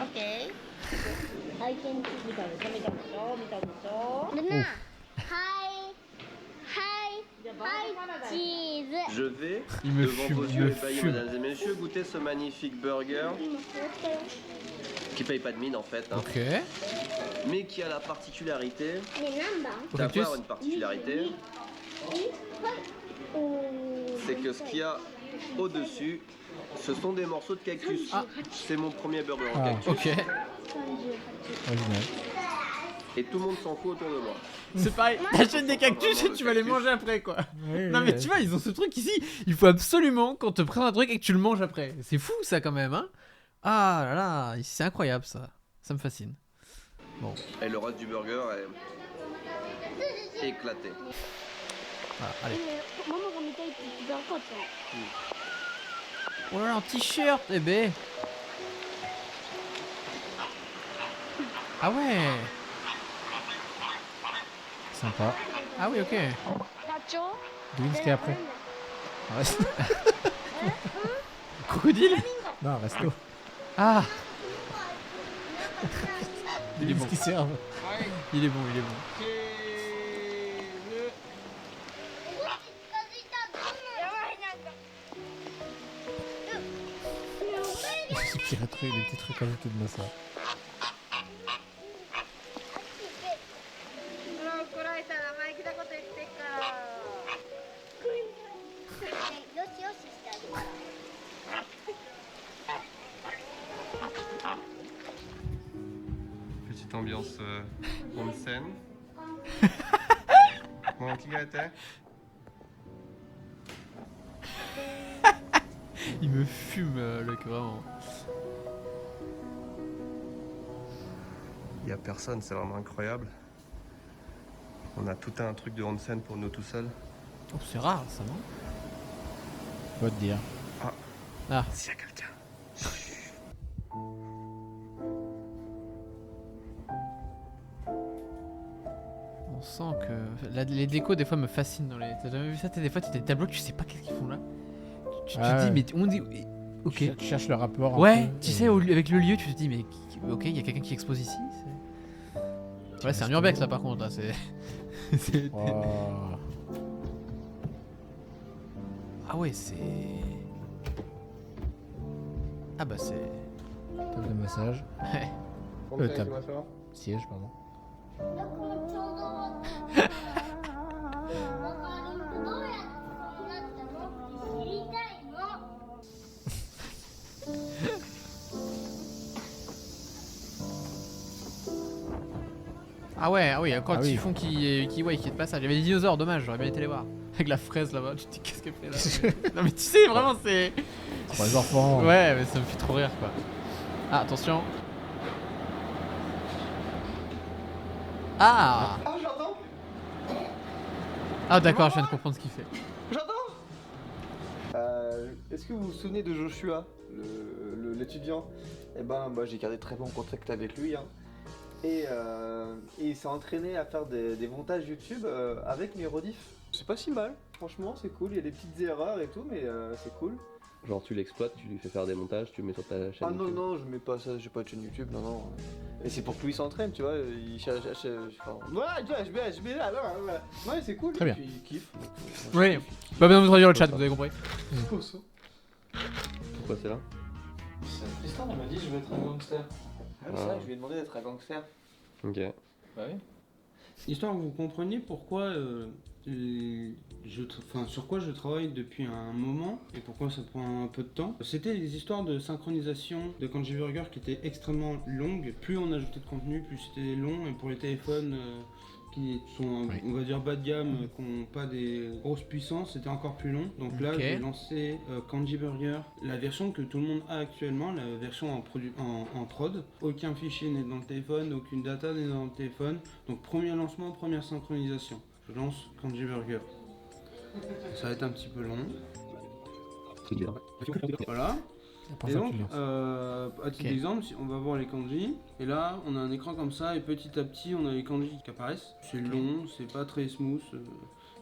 オッケー愛犬見たでしょ見たでしょ見たでしょ Luna. Hi. Hi. Hi, cheese. Je vais, Il me devant fume, vos il yeux me ébahis, fume. mesdames et messieurs, goûter ce magnifique burger qui paye pas de mine en fait, hein, Ok. mais qui a la particularité Mais number. d'avoir Cactus. une particularité, c'est que ce qu'il y a au-dessus, ce sont des morceaux de cactus. C'est mon premier burger en Ah. cactus Ok. Original. et tout le monde s'en fout autour de moi. C'est pareil. T'achètes des cactus et tu vas les manger après, quoi. Non, mais tu vois, ils ont ce truc ici. Il faut absolument qu'on te prenne un truc et que tu le manges après. C'est fou, ça, quand même, hein. Ah là là, ici, c'est incroyable, ça. Ça me fascine. Et le reste du burger est éclaté. Voilà, allez. ママが見たいって言ってなかった Oh là là, un t-shirt, eh ben. Ah ouais. Sympa. Ah oui, ok. 社長 Devine ce qu'il y a après. Un resto. Crocodile. Non, un resto. Ah. Il est Devine bon. ce qu'ils servent. Il est bon, il est bon. Les petits trucs rajoutés de ça. 怒られたら生意気なこと言ってっから よしよししてあげるから。 Petite ambiance onsen. Bon, qui était? Il me fume, le vraiment. Il y a personne, c'est vraiment incroyable. On a tout un truc de onsen pour nous tout seuls. Oh, c'est rare, ça, non? Pas te dire. Ah. S'il y a quelqu'un. On sent que les décos des fois me fascinent dans les. T'as jamais vu ça? Des fois, t'as des tableaux, tu sais pas qu'est-ce qu'ils font là. Tu te Ah dis, ouais. mais on dit. Ok. Tu cherches le rapport. un Ouais, peu, tu et- sais, avec le lieu, tu te dis, mais ok, il y a quelqu'un qui expose ici. Ouais, c'est un urbex là par contre, là, c'est. c'est- Oh. Ah ouais, c'est. Ah bah c'est. Table de massage. Ouais. Table. Siège, pardon. ちょうどわかる。どうやってこうなったの？知りたいの。Ah oui, encore Ah le oui. typhon qui est de passage. Il y avait des dinosaures, dommage, j'aurais bien été les voir. Avec la fraise là-bas, tu te dis qu'est-ce qu'elle fait là? Non mais tu sais, vraiment c'est... Pour les enfants. Ouais, mais ça me fait trop rire quoi. Ah, attention. Ah Ah, j'entends. Ah d'accord, je viens de comprendre ce qu'il fait. J'entends. Est-ce que vous vous souvenez de Joshua, l'étudiant? Eh ben, moi j'ai gardé très bon contact avec lui. Hein. Et il s'est entraîné à faire des montages YouTube avec mes rediffs. C'est pas si mal, franchement, c'est cool. Il y a des petites erreurs et tout, mais c'est cool. Genre tu l'exploites, tu lui fais faire des montages, tu le mets sur ta chaîne. Ah non, YouTube. non, je mets pas ça, j'ai pas de chaîne YouTube, non, non. Et c'est pour que lui s'entraîne, tu vois. Il cherche. Voilà, tu vois, je mets là, voilà. Ouais, c'est cool. Très bien. Et puis, il kiffe. Oui, bah bien vous traduire le chat, vous avez compris. Pourquoi c'est là? Tristan, il m'a dit je veux être un gangster. Ah, c'est vrai, je lui ai demandé d'être un gangster. Ok. Bah oui. Histoire que vous compreniez pourquoi sur quoi je travaille depuis un moment et pourquoi ça prend un peu de temps. C'était des histoires de synchronisation de Kanji Burger qui étaient extrêmement longues. Plus on ajoutait de contenu, plus c'était long. Et pour les téléphones qui sont, on va dire, bas de gamme, qui n'ont pas des grosses puissances, c'était encore plus long. Donc là, j'ai lancé Kanji Burger, la version que tout le monde a actuellement, la version en prod. Aucun fichier n'est dans le téléphone, aucune data n'est dans le téléphone. Donc premier lancement, première synchronisation. Je lance Kanji Burger. Ça va être un petit peu long. Voilà. Et donc, à titre d'exemple, si on va voir les kanji, et là on a un écran comme ça, et petit à petit on a les kanji qui apparaissent. C'est long, c'est pas très smooth,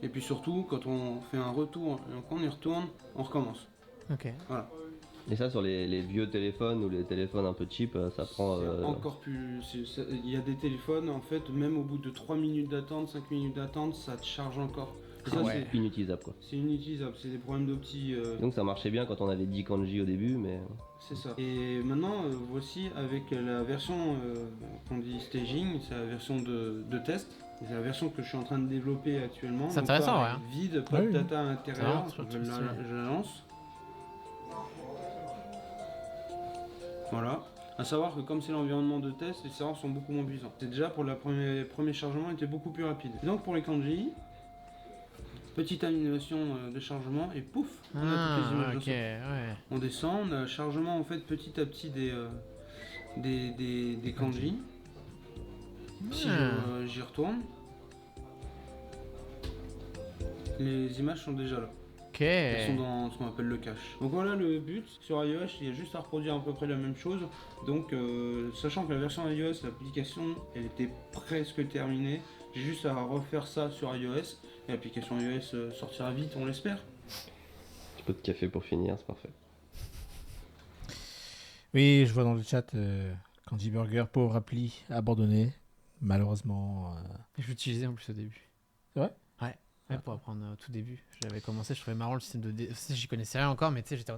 et puis surtout quand on fait un retour, et quand on y retourne, on recommence. Ok. Voilà. Et ça sur les vieux téléphones ou les téléphones un peu cheap, ça prend... Encore plus... Il y a des téléphones, en fait, même au bout de 3 minutes d'attente, 5 minutes d'attente, ça te charge encore. Ça, c'est inutilisable quoi. C'est inutilisable, c'est des problèmes d'opti. Donc ça marchait bien quand on avait 10 kanji au début, mais... C'est ça. Et maintenant, voici avec la version qu'on dit staging, c'est la version de test. C'est la version que je suis en train de développer actuellement. C'est intéressant, ouais. Vide, pas de data à l'intérieur. Je la lance. Voilà. A savoir que comme c'est l'environnement de test, les serveurs sont beaucoup moins puissants. C'est déjà pour le premier chargement était beaucoup plus rapide. Et donc pour les kanji, petite animation de chargement et pouf, on a toutes les images. Ouais. On descend, on a le chargement en fait petit à petit des kanji. Si j'y retourne, les images sont déjà là. Ok. Elles sont dans ce qu'on appelle le cache. Donc voilà le but. Sur iOS, il y a juste à reproduire à peu près la même chose. Donc sachant que la version iOS, l'application, elle était presque terminée. J'ai juste à refaire ça sur iOS. Et l'application iOS sortira vite, on l'espère. Un petit peu de café pour finir, c'est parfait. Oui, je vois dans le chat Kanji Burger, pauvre appli, abandonné. Malheureusement. Je l'utilisais en plus au début. C'est vrai? Ouais, pour apprendre au tout début. J'avais commencé, je trouvais marrant le système de j'y connaissais rien encore, mais tu sais, j'étais en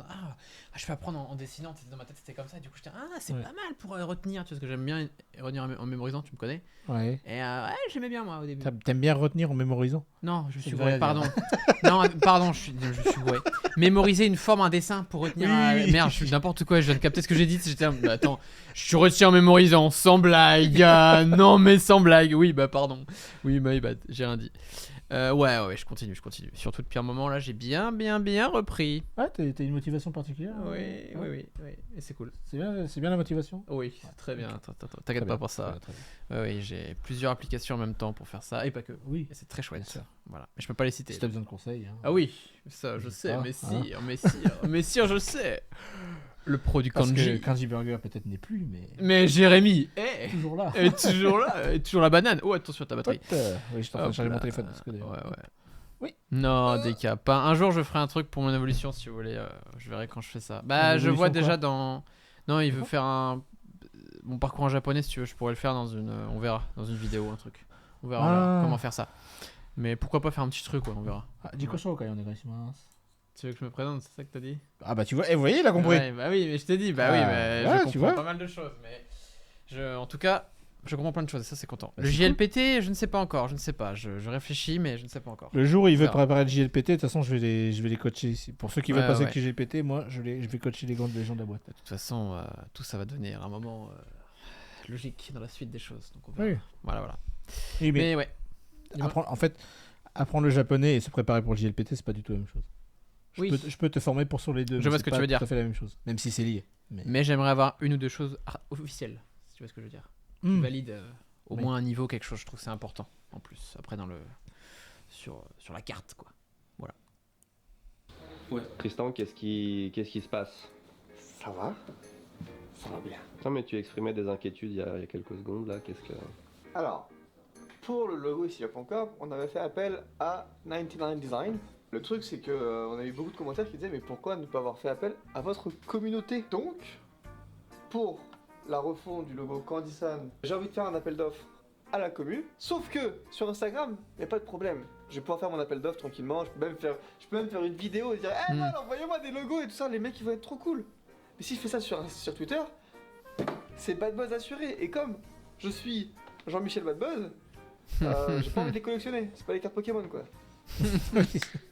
je peux apprendre en dessinant. Dans ma tête, c'était comme ça. Et du coup, j'étais c'est pas mal pour retenir. Tu vois, ce que j'aime bien retenir en mémorisant, tu me connais. Ouais. Et j'aimais bien moi au début. T'aimes bien retenir en mémorisant? Non, je suis bourré, pardon. Non, pardon, je suis bourré. Mémoriser une forme, un dessin pour retenir. Merde, je suis n'importe quoi, je viens de capter ce que j'ai dit. J'étais attends, je retiens en mémorisant, sans blague. Non, mais sans blague. Oui, bah pardon. Oui, my bad, j'ai rien dit. Ouais, je continue. Surtout depuis un moment là, j'ai bien repris. Ah, t'as une motivation particulière? Oui, et c'est cool. C'est bien la motivation? Oui, très bien. T'inquiète pas pour ça. Oui, j'ai plusieurs applications en même temps pour faire ça, et pas que. Oui, et c'est très chouette. Ça. Voilà, mais je peux pas les citer. Si t'as besoin de conseils. Hein. Ah oui, ça je sais, mais si, je sais. Le pro du kanji. Parce que Kanji Burger peut-être n'est plus, mais... Mais Jérémy toujours là. est toujours là, est toujours la banane. Oh, attention à ta batterie. Oui, je suis en train de charger mon téléphone. Parce que Ouais. Oui. Non, décap. Pas. Un jour, je ferai un truc pour mon évolution, si vous voulez. Je verrai quand je fais ça. Bah, je vois déjà dans... Non, il veut faire mon parcours en japonais, si tu veux. Je pourrais le faire dans une... On verra, dans une vidéo, un truc. On verra comment faire ça. Mais pourquoi pas faire un petit truc, quoi, on verra. Dis quoi, quand on est mince. Tu veux que je me présente, c'est ça que t'as dit? Ah bah tu vois, vous voyez, il a compris. Ouais, bah oui, mais je t'ai dit, je comprends tu vois. pas mal de choses, mais en tout cas, je comprends plein de choses, et ça c'est content. Le JLPT, je ne sais pas encore, je réfléchis, mais je ne sais pas encore. Le jour où il veut préparer le JLPT, de toute façon je vais les coacher ici. Pour ceux qui veulent passer avec le JLPT, moi je vais coacher les gens de la boîte. De toute façon, tout ça va devenir un moment logique dans la suite des choses, donc on verra. Oui. Voilà. Oui, Mais ouais. En fait, apprendre le japonais et se préparer pour le JLPT, c'est pas du tout la même chose. Je peux te former sur les deux. Je vois ce que tu veux dire. C'est pas tout à fait la même chose, même si c'est lié. Mais j'aimerais avoir une ou deux choses officielles, si tu vois ce que je veux dire. Valide au moins un niveau, quelque chose, je trouve que c'est important. En plus, après sur la carte, quoi. Voilà. Ouais. Tristan, qu'est-ce qui se passe? Ça va bien. Non mais tu exprimais des inquiétudes il y a quelques secondes là, qu'est-ce que... Alors, pour le logo ici à Pancop, on avait fait appel à 99 Design. Le truc c'est que on a eu beaucoup de commentaires qui disaient mais pourquoi ne pas avoir fait appel à votre communauté? Donc, pour la refonte du logo Candysan, j'ai envie de faire un appel d'offres à la commune. Sauf que sur Instagram, il n'y a pas de problème. Je vais pouvoir faire mon appel d'offres tranquillement. Je peux même faire une vidéo et dire « Eh voilà, envoyez-moi des logos et tout ça, les mecs ils vont être trop cool !» Mais si je fais ça sur Twitter, c'est Bad Buzz assuré. Et comme je suis Jean-Michel Bad Buzz, j'ai pas envie de les collectionner. C'est pas les cartes Pokémon quoi.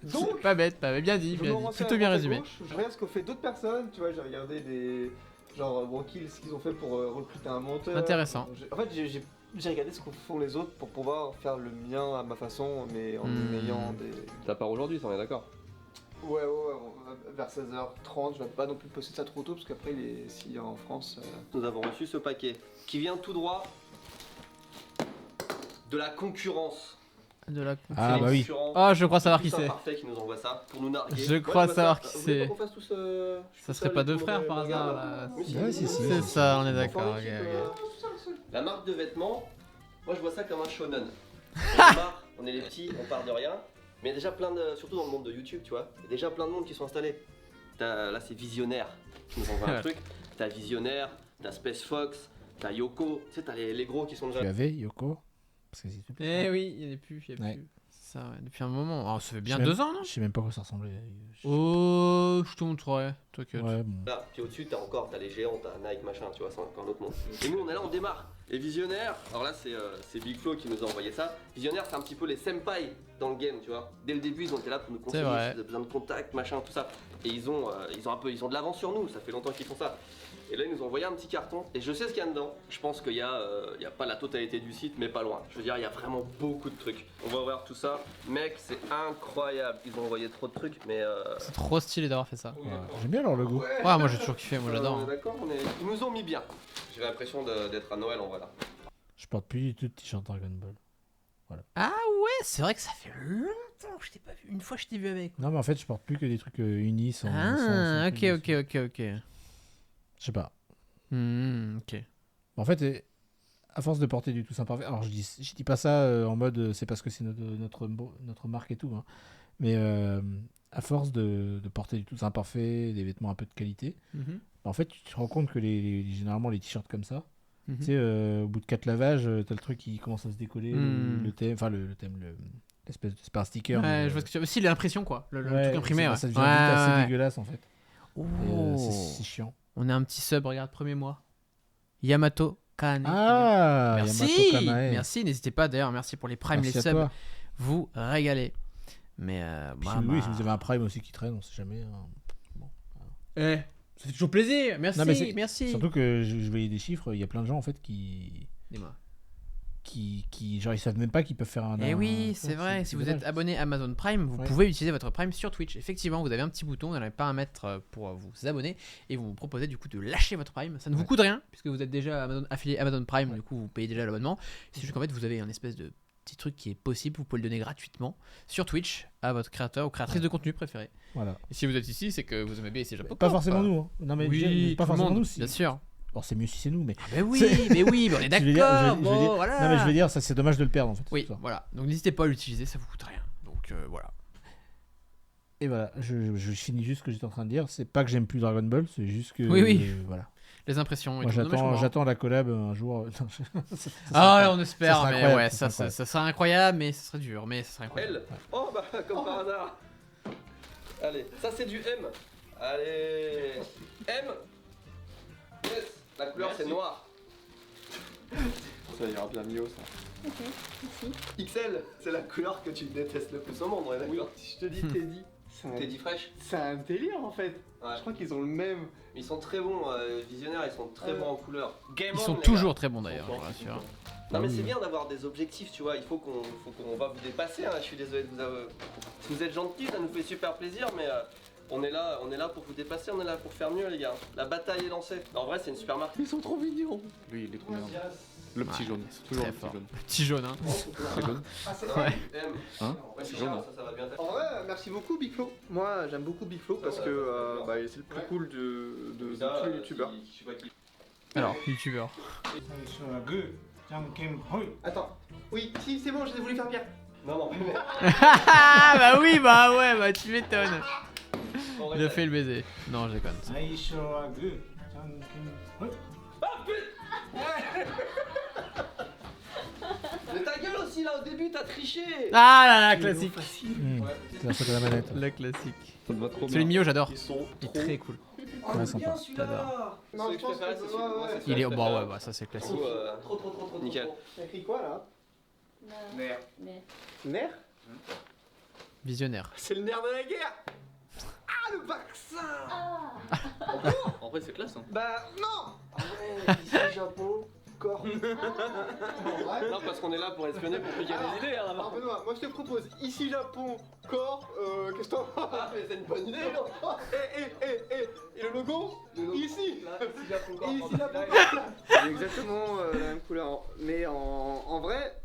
Donc, pas bête, bien dit, plutôt bien résumé. Je regarde ce qu'ont fait d'autres personnes. Tu vois, j'ai regardé des... Genre Wokil, ce qu'ils ont fait pour recruter un monteur. Intéressant. En fait, j'ai regardé ce que font les autres pour pouvoir faire le mien à ma façon, mais en ayant des... Ça part aujourd'hui, ça on est d'accord? Ouais, vers 16h30, je vais pas non plus poster ça trop tôt parce qu'après, s'il est en France... Nous avons reçu ce paquet qui vient tout droit de la concurrence. Ah bah oui. Oh, je crois savoir qui c'est. Parfait qui nous envoie ça pour nous narguer. Je crois savoir qui c'est. Ça serait pas deux frères par hasard là. Ouais, si. C'est ça, on est d'accord. La marque de vêtements, moi je vois ça comme un shonen. On est les petits, on part de rien. Mais il y a déjà plein de, surtout dans le monde de YouTube, tu vois, il y a déjà plein de monde qui sont installés. Là c'est Visionnaire qui nous envoie un truc. T'as Visionnaire, t'as Space Fox, t'as Yoko, tu sais t'as les gros qui sont déjà... Tu avais Yoko? Eh oui, il n'y en a plus, Ça, ouais, depuis un moment. Oh, ça fait bien 2 ans, non? Je sais même pas à quoi ça ressemblait. Oh, je te montrerai, t'inquiète. Ouais, bon. Là, puis au-dessus, t'as les géants, t'as Nike, machin, tu vois, c'est encore un autre monde. Et nous, on est là, on démarre. Et Visionnaire, alors là, c'est Big Flo qui nous a envoyé ça. Visionnaire, c'est un petit peu les senpai dans le game, tu vois. Dès le début, ils ont été là pour nous conseiller, si vous avez besoin de contact, machin, tout ça. Et ils ont de l'avance sur nous, ça fait longtemps qu'ils font ça. Et là, ils nous ont envoyé un petit carton. Et je sais ce qu'il y a dedans. Je pense qu'il y a pas la totalité du site, mais pas loin. Je veux dire, il y a vraiment beaucoup de trucs. On va ouvrir tout ça. Mec, c'est incroyable. Ils ont envoyé trop de trucs, mais... C'est trop stylé d'avoir fait ça. Ouais. J'aime bien leur logo. Ouais, moi j'ai toujours kiffé, moi j'adore. D'accord, ils nous ont mis bien. J'ai l'impression d'être à Noël en vrai là. Je porte plus du tout de t-shirt Dragon Ball. Voilà. Ah ouais, c'est vrai que ça fait longtemps que je t'ai pas vu. Une fois je t'ai vu avec. Non mais en fait je porte plus que des trucs unis sans... ok. Je sais pas. Ok. En fait, à force de porter du tout imparfait, alors je dis pas ça en mode c'est parce que c'est notre marque et tout, hein. Mais à force de porter du tout imparfait, des vêtements un peu de qualité, en fait tu te rends compte que généralement les t-shirts comme ça, tu sais, au bout de 4 lavages, t'as le truc qui commence à se décoller, le thème, l'espèce de... C'est pas un sticker. Ouais, mais, je vois ce que tu veux. Aussi l'impression quoi, le truc imprimé. Ça devient vite assez dégueulasse en fait. Oh. C'est chiant. On a un petit sub, regarde, premier mois. Yamato Kane. Ah, merci. Yamato Kanae. Merci, n'hésitez pas d'ailleurs, merci pour les primes, merci les subs. Toi. Vous régalez. Mais oui, si vous avez un prime aussi qui traîne, on sait jamais. Bon. Ça fait toujours plaisir. Merci, non, merci. Surtout que je voyais des chiffres, il y a plein de gens en fait qui... Dis-moi. Qui genre ils savent même pas qu'ils peuvent faire un... Eh oui, c'est vrai, si vous êtes abonné à Amazon Prime, vous pouvez utiliser votre Prime sur Twitch. Effectivement, vous avez un petit bouton, vous n'avez pas à mettre pour vous abonner et vous proposez du coup de lâcher votre Prime. Ça ne vous coûte rien puisque vous êtes déjà affilié Amazon Prime, du coup vous payez déjà l'abonnement. C'est juste qu'en fait vous avez un espèce de petit truc qui est possible, vous pouvez le donner gratuitement sur Twitch à votre créateur ou créatrice de contenu préféré. Voilà. Et si vous êtes ici, c'est que vous aimez bien essayer Japon. Pas forcément nous, hein. Non mais oui, pas forcément nous, bien sûr. Alors c'est mieux si c'est nous, mais... mais oui, mais on est d'accord. Voilà. Non mais je veux dire, ça c'est dommage de le perdre en fait. Oui, voilà. Donc n'hésitez pas à l'utiliser, ça vous coûte rien. Donc voilà. Et voilà, je finis juste ce que j'étais en train de dire. C'est pas que j'aime plus Dragon Ball, c'est juste que... Oui. Voilà. Les impressions. Moi j'attends la collab un jour. On espère, mais ouais, ça serait incroyable, mais ce serait dur, mais ce serait incroyable. Oh bah comme par hasard. Allez, ça c'est du M. Allez, M. Yes. La couleur c'est noir. Ça ira bien mieux ça. Ok, merci. XL, c'est la couleur que tu détestes le plus au monde, on est d'accord? Si je te dis Teddy, Teddy Fresh. C'est un délire en fait. Ouais. Je crois qu'ils ont le même. Ils sont très bons, Visionnaires, ils sont très bons en couleur. Ils sont toujours très bons d'ailleurs, je vous rassure. Non mais c'est bien d'avoir des objectifs, tu vois, il faut qu'on va vous dépasser, hein. Je suis désolé de vous avoir... Si vous êtes gentils, ça nous fait super plaisir, mais on est là pour vous dépasser, on est là pour faire mieux les gars. La bataille est lancée. En vrai c'est une super marque. Ils sont trop mignons. Lui il est trop bien. Le petit jaune, c'est toujours Très le petit fort. jaune. Petit jaune, hein. C'est jaune. Ah, c'est Ouais. vrai. Hein Ouais, C'est c'est jaune. cher, ça va bien. En vrai, merci beaucoup Big Flo. Moi, j'aime beaucoup Big Flo parce que c'est le plus cool de tous les youtubeurs. Alors, youtubeur. Attends. Oui, si, c'est bon, je voulu faire bien. Non. Ah bah oui, bah ouais, bah tu m'étonnes. Il a fait le baiser. Non, je déconne. Mais ta gueule aussi là, au début t'as triché. Ah là là, classique. C'est la faute à la manette. La classique. Ça te va trop Celui de bien. Mio, j'adore. Ils sont Il est très cool. Ouais, sympa. J'adore. Non, je pense que Il est. Bon, ouais, bah ça c'est classique. Trop nickel. T'as écrit quoi là? Nerf. Nerf? Visionnaire. C'est le nerf de la guerre. Ah le vaccin. En vrai c'est classe hein. Bah non. Ah ouais, ici Japon, corps. Non parce qu'on est là pour espionner, pour piquer des idées hein, Alors là-bas. Benoît, moi je te propose ici Japon, corps, qu'est-ce que t'en Ah mais c'est une bonne idée non? Et le logo? Ici. Là, ici Japon, Et ici Japon. C'est exactement la même couleur, mais en vrai.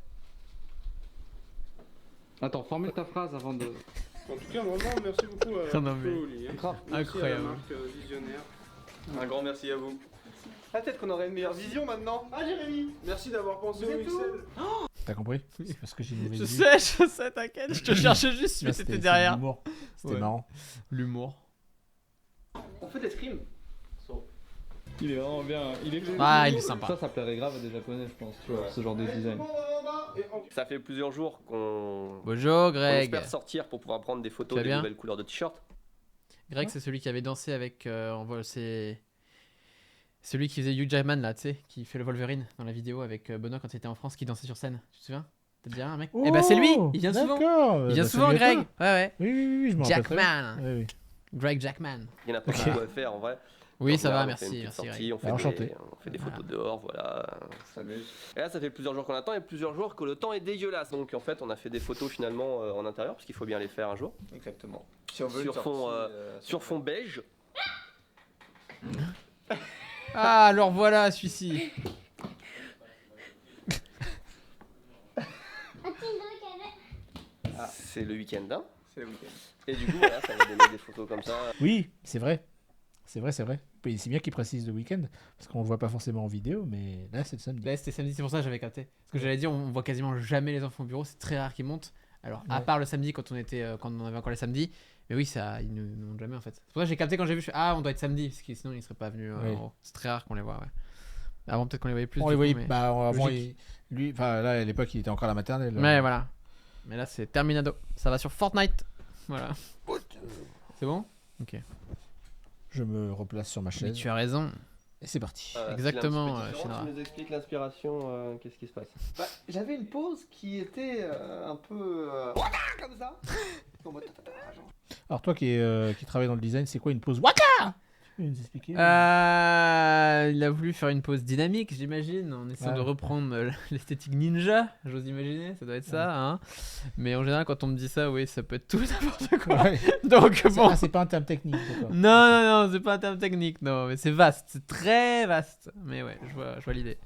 Attends, formule ta phrase avant de... En tout cas, vraiment, merci beaucoup à Non, mais- Oli, hein. Merci Incroyable. à la marque Visionnaire. Un grand merci à vous. Ah, peut-être qu'on aurait une meilleure vision maintenant. Ah, Jérémy. Merci d'avoir pensé Vous au êtes où? Excel. T'as compris? C'est parce que j'ai une Je mauvaise vue. sais, t'inquiète. Je te cherchais juste, mais Là, c'était c'est derrière. l'humour. C'était Ouais. marrant. L'humour. On fait des scrims. Il est vraiment bien, il est Ah, il est sympa. Ça plairait grave à des japonais je pense, tu vois, ce genre de design. Ça fait plusieurs jours qu'on Bonjour Greg. espère sortir pour pouvoir prendre des Tu photos vas des bien nouvelles couleurs de t-shirt. Greg, c'est celui qui avait dansé avec. C'est celui qui faisait Hugh Jackman là, tu sais, qui fait le Wolverine dans la vidéo avec Benoît quand il était en France, qui dansait sur scène. Tu te souviens? T'as dit un mec? Eh bah c'est lui. Il vient souvent. D'accord. Il vient Bah, souvent, salut à Greg. toi. Ouais, ouais. Oui, je me rappelle très bien. Jackman. Oui, oui. Greg Jackman. Il y en a pas Ok. beaucoup à faire en vrai. Oui, En ça va, général, on merci, fait une petite merci, sortie, Greg. on fait, Alors, enchanté. on fait des photos dehors, voilà. Et là, ça fait plusieurs jours qu'on attend et plusieurs jours que le temps est dégueulasse. Donc en fait, on a fait des photos finalement en intérieur parce qu'il faut bien les faire un jour. Exactement. Si on veut Sur une fond, sortie, sur fond beige. Ah, alors voilà celui-ci. C'est le week-end, hein. C'est le week-end. Et du coup, voilà, ça va donner des photos comme ça. Oui, c'est vrai. C'est vrai. Et c'est bien qu'il précise le week-end, parce qu'on le voit pas forcément en vidéo, mais là c'est le samedi. Là, c'était samedi, c'est pour ça que j'avais capté. Parce que j'allais dire, on voit quasiment jamais les enfants au bureau, c'est très rare qu'ils montent. Alors, à Ouais. part le samedi quand on avait encore les samedis, mais oui, ça, ils ne montent jamais en fait. C'est pour ça que j'ai capté quand j'ai vu, je fais, ah, on doit être samedi, parce que sinon ils seraient pas venus. Oui. C'est très rare qu'on les voit, ouais. Avant, peut-être qu'on les voyait plus. On du les coup, voyait, mais- bah, avant, logique. lui, enfin là à l'époque il était encore à la maternelle. Mais voilà. Mais là, c'est terminado. Ça va sur Fortnite. Voilà. C'est bon? Ok. Je me replace sur ma chaise. Mais tu as raison. Et c'est parti. Exactement, Tu Shinra. nous expliques l'inspiration, qu'est-ce qui se passe? Bah, j'avais une pause qui était un peu comme ça. En mode tatata, genre. Alors toi qui travaille dans le design, c'est quoi une pause Waka? Tu peux nous expliquer? Il a voulu faire une pause dynamique, j'imagine, en essayant Ouais. de reprendre l'esthétique ninja, j'ose imaginer, ça doit être ça. Hein. Mais en général, quand on me dit ça, oui, ça peut être tout n'importe quoi. Ouais. Donc bon. C'est pas un terme technique. D'accord. Non, c'est pas un terme technique, non, mais c'est vaste, c'est très vaste. Mais ouais, je vois l'idée.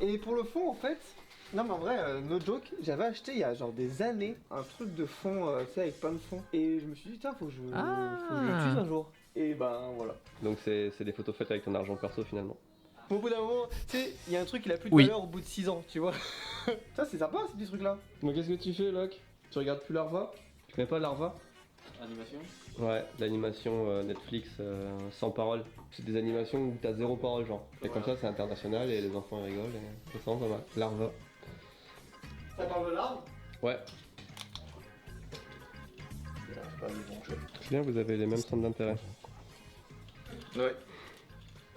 Et pour le fond, en fait, non mais en vrai, no joke, j'avais acheté il y a genre des années un truc de fond, tu sais, avec plein de fonds. Et je me suis dit, tiens, faut que je l'utilise un jour. Et ben voilà. Donc c'est des photos faites avec ton argent perso finalement. Au bout d'un moment, tu sais, il y a un truc qui a plus de Oui. valeur au bout de 6 ans, tu vois. Ça, c'est sympa, ces petits trucs-là. Mais qu'est-ce que tu fais, Locke? Tu regardes plus Larva? Tu connais pas Larva? Animation. Ouais, l'animation Netflix sans parole. C'est des animations où t'as zéro parole, genre. Et comme ça, c'est international et les enfants ils rigolent. Et ça sent pas mal. Larva. Ça parle de l'arbre. Ouais. C'est bien, vous avez les mêmes centres d'intérêt. Ouais.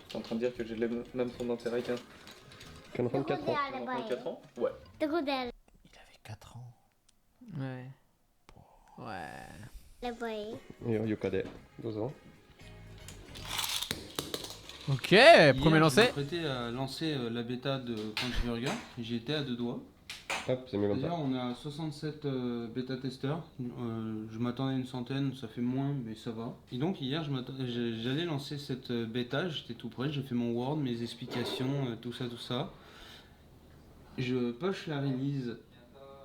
T'es en train de dire que j'ai le même centre d'intérêt qu'un... Qu'un enfant de 4 ans. 4 ans? Ouais. 4 ans. Ouais. Ouais. Et Yokade, 12 ans. Ok, Hier, premier lancé. Je m'apprêtais à lancer la bêta de Crunchy Burger. J'y étais à 2 doigts. Hop, c'est mieux comme ça. D'ailleurs, on a 67 bêta-testeurs. Je m'attendais à une centaine, ça fait moins, mais ça va. Et donc, hier, j'allais lancer cette bêta. J'étais tout prêt. J'ai fait mon Word, mes explications, tout ça. Je push la release.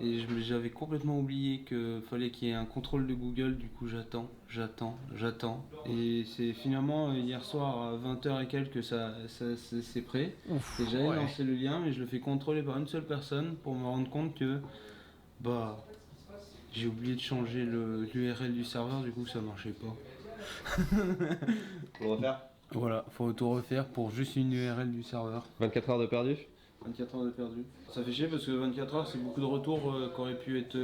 Et j'avais complètement oublié qu'il fallait qu'il y ait un contrôle de Google, du coup j'attends. Et c'est finalement hier soir à 20h et quelques que c'est prêt. Ouf, et j'avais lancé le lien, mais je le fais contrôler par une seule personne pour me rendre compte que j'ai oublié de changer l'URL du serveur, du coup ça marchait pas. Faut refaire. Voilà, faut tout refaire pour juste une URL du serveur. 24 heures de perdu. 24 heures de perdu. Ça fait chier parce que 24 heures c'est beaucoup de retours qui auraient pu être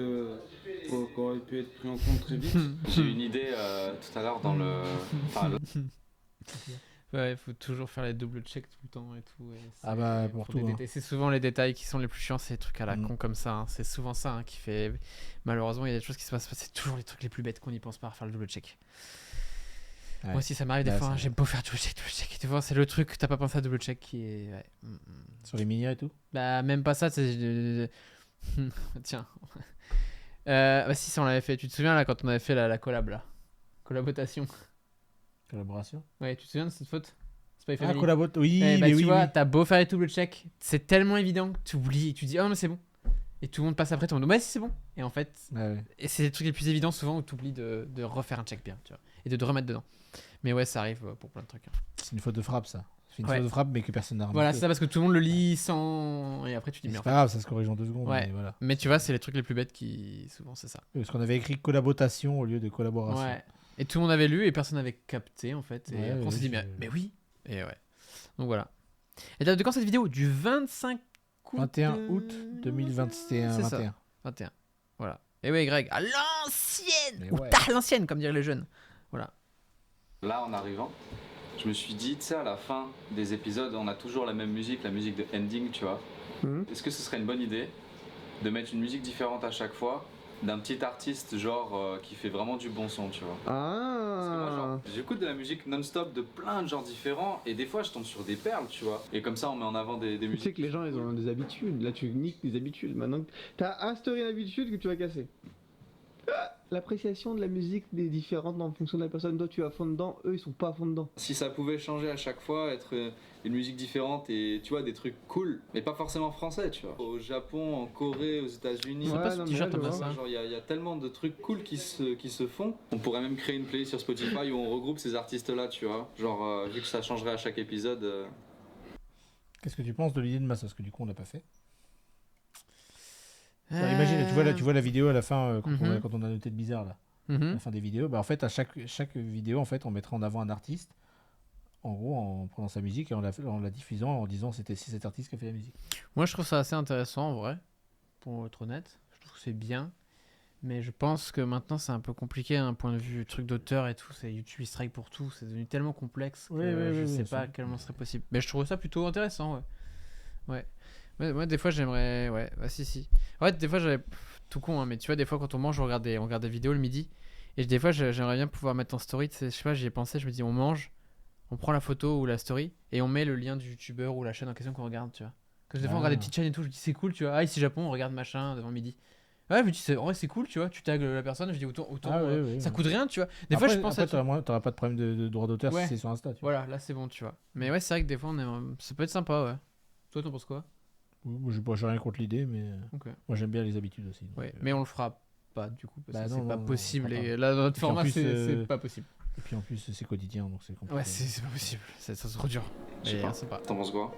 pris en compte très vite. J'ai eu une idée tout à l'heure dans le. Enfin, Ouais, il faut toujours faire les double checks tout le temps et tout. Pour tout. Hein. C'est souvent les détails qui sont les plus chiants, c'est les trucs à la con comme ça. Hein. C'est souvent ça qui fait. Malheureusement, il y a des choses qui se passent. C'est toujours les trucs les plus bêtes qu'on n'y pense pas à faire le double check. Ouais. Moi aussi, ça m'arrive des fois. Hein. J'aime pas faire double check. Des fois, c'est le truc que t'as pas pensé à double check qui est. Ouais. Sur les minias et tout. Bah, même pas ça. Tiens. Si, on l'avait fait. Tu te souviens là quand on avait fait la collab là, collaboration. Collaboration. Ouais, tu te souviens de cette faute? Spy Ah, Family. oui, bah, mais tu oui. vois, Oui. t'as beau faire les double check, c'est tellement évident que tu oublies et tu dis oh mais c'est bon. Et tout le monde passe après, tout le monde ouais c'est bon. Et en fait, et c'est les trucs les plus évidents souvent où tu oublies de refaire un check bien, tu vois, et de te remettre dedans. Mais ouais, ça arrive pour plein de trucs. Hein. C'est une faute de frappe ça. C'est une faute de frappe mais que personne n'a remarqué. Voilà, c'est ça parce que tout le monde le lit sans. Et après tu dis mais c'est pas grave, ça se corrige en 2 secondes. Ouais. Mais, voilà. Mais tu vois, c'est les trucs les plus bêtes qui. Souvent c'est ça. Parce qu'on avait écrit collaboration au lieu de collaboration. Ouais. Et tout le monde avait lu et personne n'avait capté en fait. Et ouais, après on s'est dit mais oui. Et ouais. Donc voilà. Et date de quand cette vidéo? Du 25 août 21 août 2021. C'est 21. Ça. 21. Voilà. Et ouais, Greg, à l'ancienne! Mais Ou ouais. tard l'ancienne, comme diraient les jeunes. Voilà. Là, en arrivant, je me suis dit, tu sais, à la fin des épisodes, on a toujours la même musique, la musique de ending, tu vois. Est-ce que ce serait une bonne idée de mettre une musique différente à chaque fois, d'un petit artiste genre qui fait vraiment du bon son, tu vois. Parce que moi, genre, j'écoute de la musique non-stop de plein de genres différents et des fois je tombe sur des perles, tu vois. Et comme ça on met en avant des musiques. Tu sais que les gens ils ont des habitudes, là tu niques des habitudes. Maintenant t'as instauré une habitude que tu vas casser. L'appréciation de la musique des différentes en fonction de la personne, toi tu es à fond dedans, eux ils sont pas à fond dedans. Si ça pouvait changer à chaque fois, être une musique différente et tu vois des trucs cool, mais pas forcément français, tu vois. Au Japon, en Corée, aux États-Unis, il y a tellement de trucs cool qui se font. On pourrait même créer une playlist sur Spotify où on regroupe ces artistes-là, tu vois. Genre vu que ça changerait à chaque épisode. Qu'est-ce que tu penses de l'idée de Massa? Parce que du coup on l'a pas fait. Alors, imagine, tu vois la vidéo à la fin quand on a nos têtes bizarres là. À la fin des vidéos, bah en fait à chaque vidéo en fait on mettra en avant un artiste. En gros, en prenant sa musique et en la diffusant en disant c'est cet artiste qui a fait la musique. Moi, je trouve ça assez intéressant en vrai, pour être honnête. Je trouve que c'est bien, mais je pense que maintenant c'est un peu compliqué d'un point de vue truc d'auteur et tout. C'est YouTube strike pour tout, c'est devenu tellement complexe que je sais pas à quel moment ce serait possible. Mais je trouve ça plutôt intéressant, ouais. Moi, des fois, j'aimerais. Ouais, si. En fait, des fois, j'avais. Tout con, hein, mais tu vois, des fois, quand on mange, on regarde des vidéos le midi. Et des fois, j'aimerais bien pouvoir mettre en story. Je sais pas, j'y ai pensé, je me dis, on mange, on prend la photo ou la story, et on met le lien du youtubeur ou la chaîne en question qu'on regarde, tu vois. Parce que des fois, on regarde des petites chaînes et tout, je dis, c'est cool, tu vois. Ah, ici, Japon, on regarde machin devant midi. Ouais, je me dis, en vrai, c'est cool, tu vois. Tu tags la personne, je dis, autant ça coûte rien, tu vois. Des fois, je pense à. T'auras pas de problème de droit d'auteur si c'est sur Insta, tu vois. Voilà, là, c'est bon, tu vois. Mais ouais, c'est vrai que des fois, ça peut être sympa, ouais. Toi, t'en penses quoi? Moi, j'ai rien contre l'idée, mais moi j'aime bien les habitudes aussi. Ouais, mais on le fera pas du coup parce que c'est pas possible. Et là, dans notre format, c'est pas possible. Et puis en plus, c'est quotidien donc c'est compliqué. Ouais, c'est pas possible. C'est trop dur. Je sais pas. T'en penses quoi?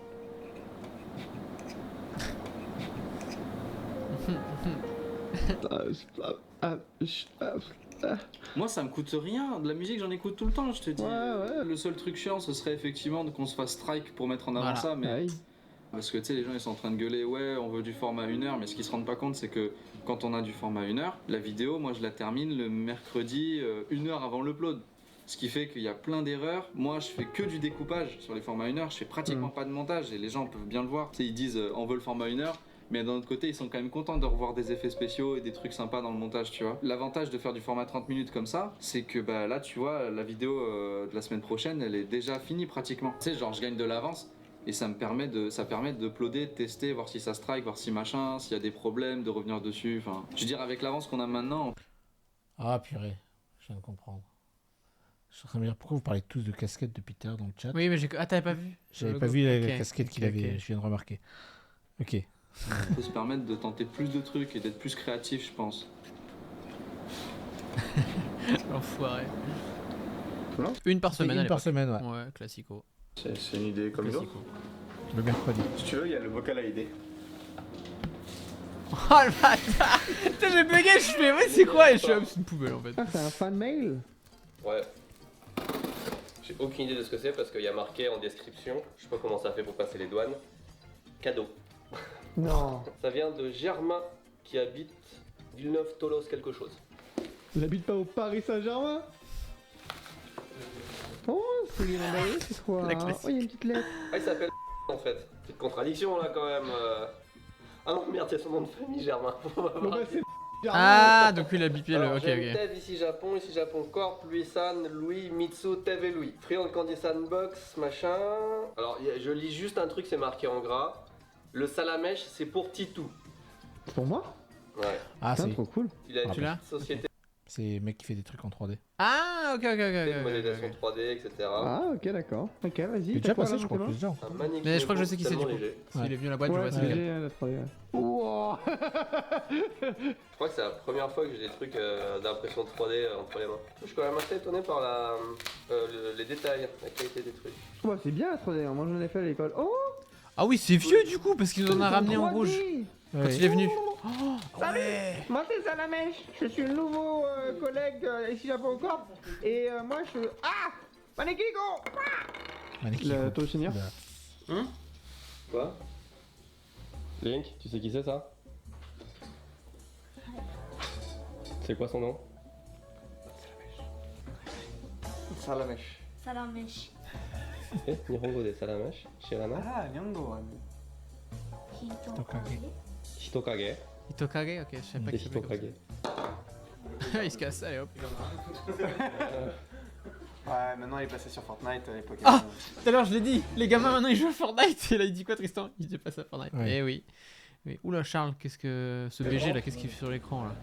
Moi, ça me coûte rien. De la musique, j'en écoute tout le temps, je te dis. Ouais. Le seul truc chiant, ce serait effectivement qu'on se fasse strike pour mettre en avant ça, mais. Parce que tu sais, les gens ils sont en train de gueuler, ouais, on veut du format 1 heure, mais ce qu'ils se rendent pas compte, c'est que quand on a du format 1 heure, la vidéo, moi je la termine le mercredi 1 heure avant l'upload. Ce qui fait qu'il y a plein d'erreurs. Moi je fais que du découpage sur les formats 1 heure, je fais pratiquement pas de montage et les gens peuvent bien le voir. Tu sais, ils disent on veut le format 1 heure, mais d'un autre côté, ils sont quand même contents de revoir des effets spéciaux et des trucs sympas dans le montage, tu vois. L'avantage de faire du format 30 minutes comme ça, c'est que bah, là, tu vois, la vidéo de la semaine prochaine, elle est déjà finie pratiquement. Tu sais, genre, je gagne de l'avance. Et ça permet d'uploader, de tester, voir si ça strike, voir si machin, s'il y a des problèmes, de revenir dessus. Enfin, je veux dire, avec l'avance qu'on a maintenant. Ah purée, je viens de comprendre. Je suis en train de me dire pourquoi vous parlez tous de casquettes depuis tout à l'heure dans le chat. Oui, mais ah, t'avais pas vu? J'avais pas vu la Ok. casquette qu'il Ok, avait, ok. je viens de remarquer. Ok. Ça peut se permettre de tenter plus de trucs et d'être plus créatif, je pense. L'enfoiré. Voilà. Une par semaine. Une à par l'époque. semaine, ouais. Ouais, classico. C'est une idée comme une autre. Le mercredi. Si tu veux, il y a le bocal à aider. Oh le bâtard! Putain, j'ai bugué, je fais, ouais, c'est quoi? Et je suis c'est une poubelle en fait. Ah, c'est un fan mail? Ouais. J'ai aucune idée de ce que c'est parce qu'il y a marqué en description, je sais pas comment ça fait pour passer les douanes, cadeau. Non. Ça vient de Germain qui habite Villeneuve-Tolos quelque chose. Il n'habite pas au Paris Saint-Germain? Oh, c'est bien emballé, c'est quoi? La classique. Oh, il y a une petite lettre. Ah, il s'appelle en fait. Petite contradiction là quand même. Ah non, merde, c'est son nom de famille, Germain. Bon, bah, c'est Ah, donc il a bipé le. Alors, Ok, j'ai ok. Tev ici Japon Corp, Louis-san, Louis, Mitsu, Tev et Louis. Friand Candy Sandbox, machin. Alors, je lis juste un truc, c'est marqué en gras. Le salamèche, c'est pour Titou. C'est pour moi? Ouais. Ah, Putain, c'est. trop cool. Il a une Tu l'as petite société C'est le mec qui fait des trucs en 3D. Ah, ok, ok, ok. de ok, modélisation ok. 3D, etc. Ah, ok, d'accord. Ok, vas-y. J'ai déjà passé, je crois, plusieurs. Un magnifique Mais je crois que je sais qui c'est du tellement coup. léger. S'il est venu à la boîte, je vois c'est lequel. la 3D. Wow. Je crois que c'est la première fois que j'ai des trucs d'impression 3D entre les mains. Je suis quand même assez étonné par les détails, la qualité des trucs. Ouais, c'est bien la 3D, moi j'en ai fait à l'école. Oh, Ah oui, c'est vieux du coup, parce qu'il nous en a ramené en 3D. rouge. Quand il est venu. Oh, ouais. Moi c'est Salamèche, je suis le nouveau collègue ici Japon Corp. Et moi je suis... Ah Manekiko. Le taux senior. Hein? Quoi? Link, tu sais qui c'est ça? C'est quoi son nom? Salamèche. Salamèche. Eh, Nihongo de Salamèche, Shirana? Ah, Nyango. Hitokage. Hitokage, ok, je sais pas Des qui s'appelle comme Hitokage. ça. Il se casse, allez hop. Ouais, maintenant il est passé sur Fortnite à l'époque. Ah, tout à l'heure je l'ai dit, les gamins maintenant ils jouent à Fortnite. Et là il dit quoi Tristan? Il dit pas ça à Fortnite. Ouais. Eh oui. Mais oula Charles, qu'est-ce que ce BG là, qu'est-ce qu'il fait sur l'écran là?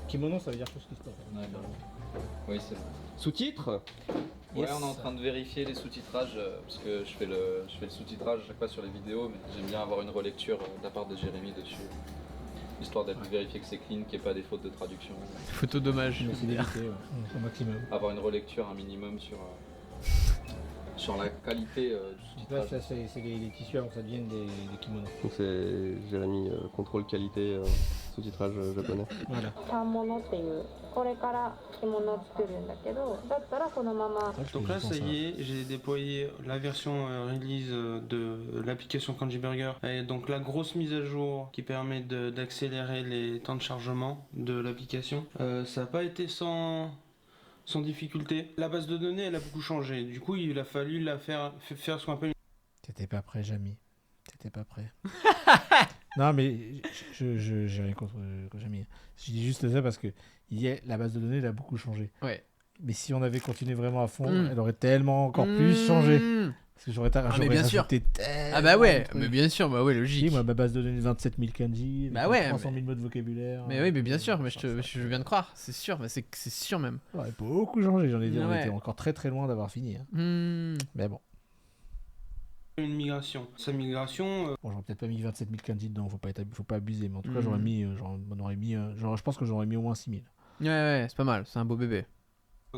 Kimono, ça veut dire tout ce qui se passe. Oui, c'est bon. Sous-titres? Ouais, on est en train de vérifier les sous-titrages parce que je fais le sous-titrage à chaque fois sur les vidéos, mais j'aime bien avoir une relecture de la part de Jérémy dessus, histoire d'être vérifié que c'est clean, qu'il n'y ait pas des fautes de traduction. Photo dommage. C'est d'éviter, ouais. Au maximum. Avoir une relecture un minimum sur la qualité du Là, sous-titrage. ça, c'est les tissus avant que ça devienne des kimonos. Donc c'est Jérémy, contrôle qualité, sous-titrage japonais. Voilà. 反物っていうこれから着物を作るんだけどだったらこのまま Donc là, ça y est, j'ai déployé la version release de l'application Kanji Burger. Et donc la grosse mise à jour qui permet d'accélérer les temps de chargement de l'application. Ça n'a pas été sans difficulté. La base de données, elle a beaucoup changé. Du coup, il a fallu la faire ce qu'on appelle T'étais pas prêt, Jamy. T'étais pas prêt. Non, mais j'ai rien contre Jamy. Je dis juste ça parce que la base de données, elle a beaucoup changé. Ouais. Mais si on avait continué vraiment à fond, elle aurait tellement encore plus changé. Parce que j'aurais mais bien sûr. rajouté Ah bah ouais, de trucs. mais bien sûr, bah ouais, logique. Si, moi, ma base de données 27 000 kanji, Bah ouais, 300 000 mots de vocabulaire. Mais oui, mais bien sûr, mais je viens de croire, c'est sûr, mais c'est sûr même. Ouais, beaucoup changé, j'en ai dit, on Ouais. était encore très très loin d'avoir fini. Hein. Mais bon. une migration. Sa migration... Bon, j'aurais peut-être pas mis 27 000 kanji dedans, faut pas abuser, mais en tout cas, Mhm. j'aurais mis, je pense que j'aurais mis au moins 6 000. Ouais, c'est pas mal, c'est un beau bébé.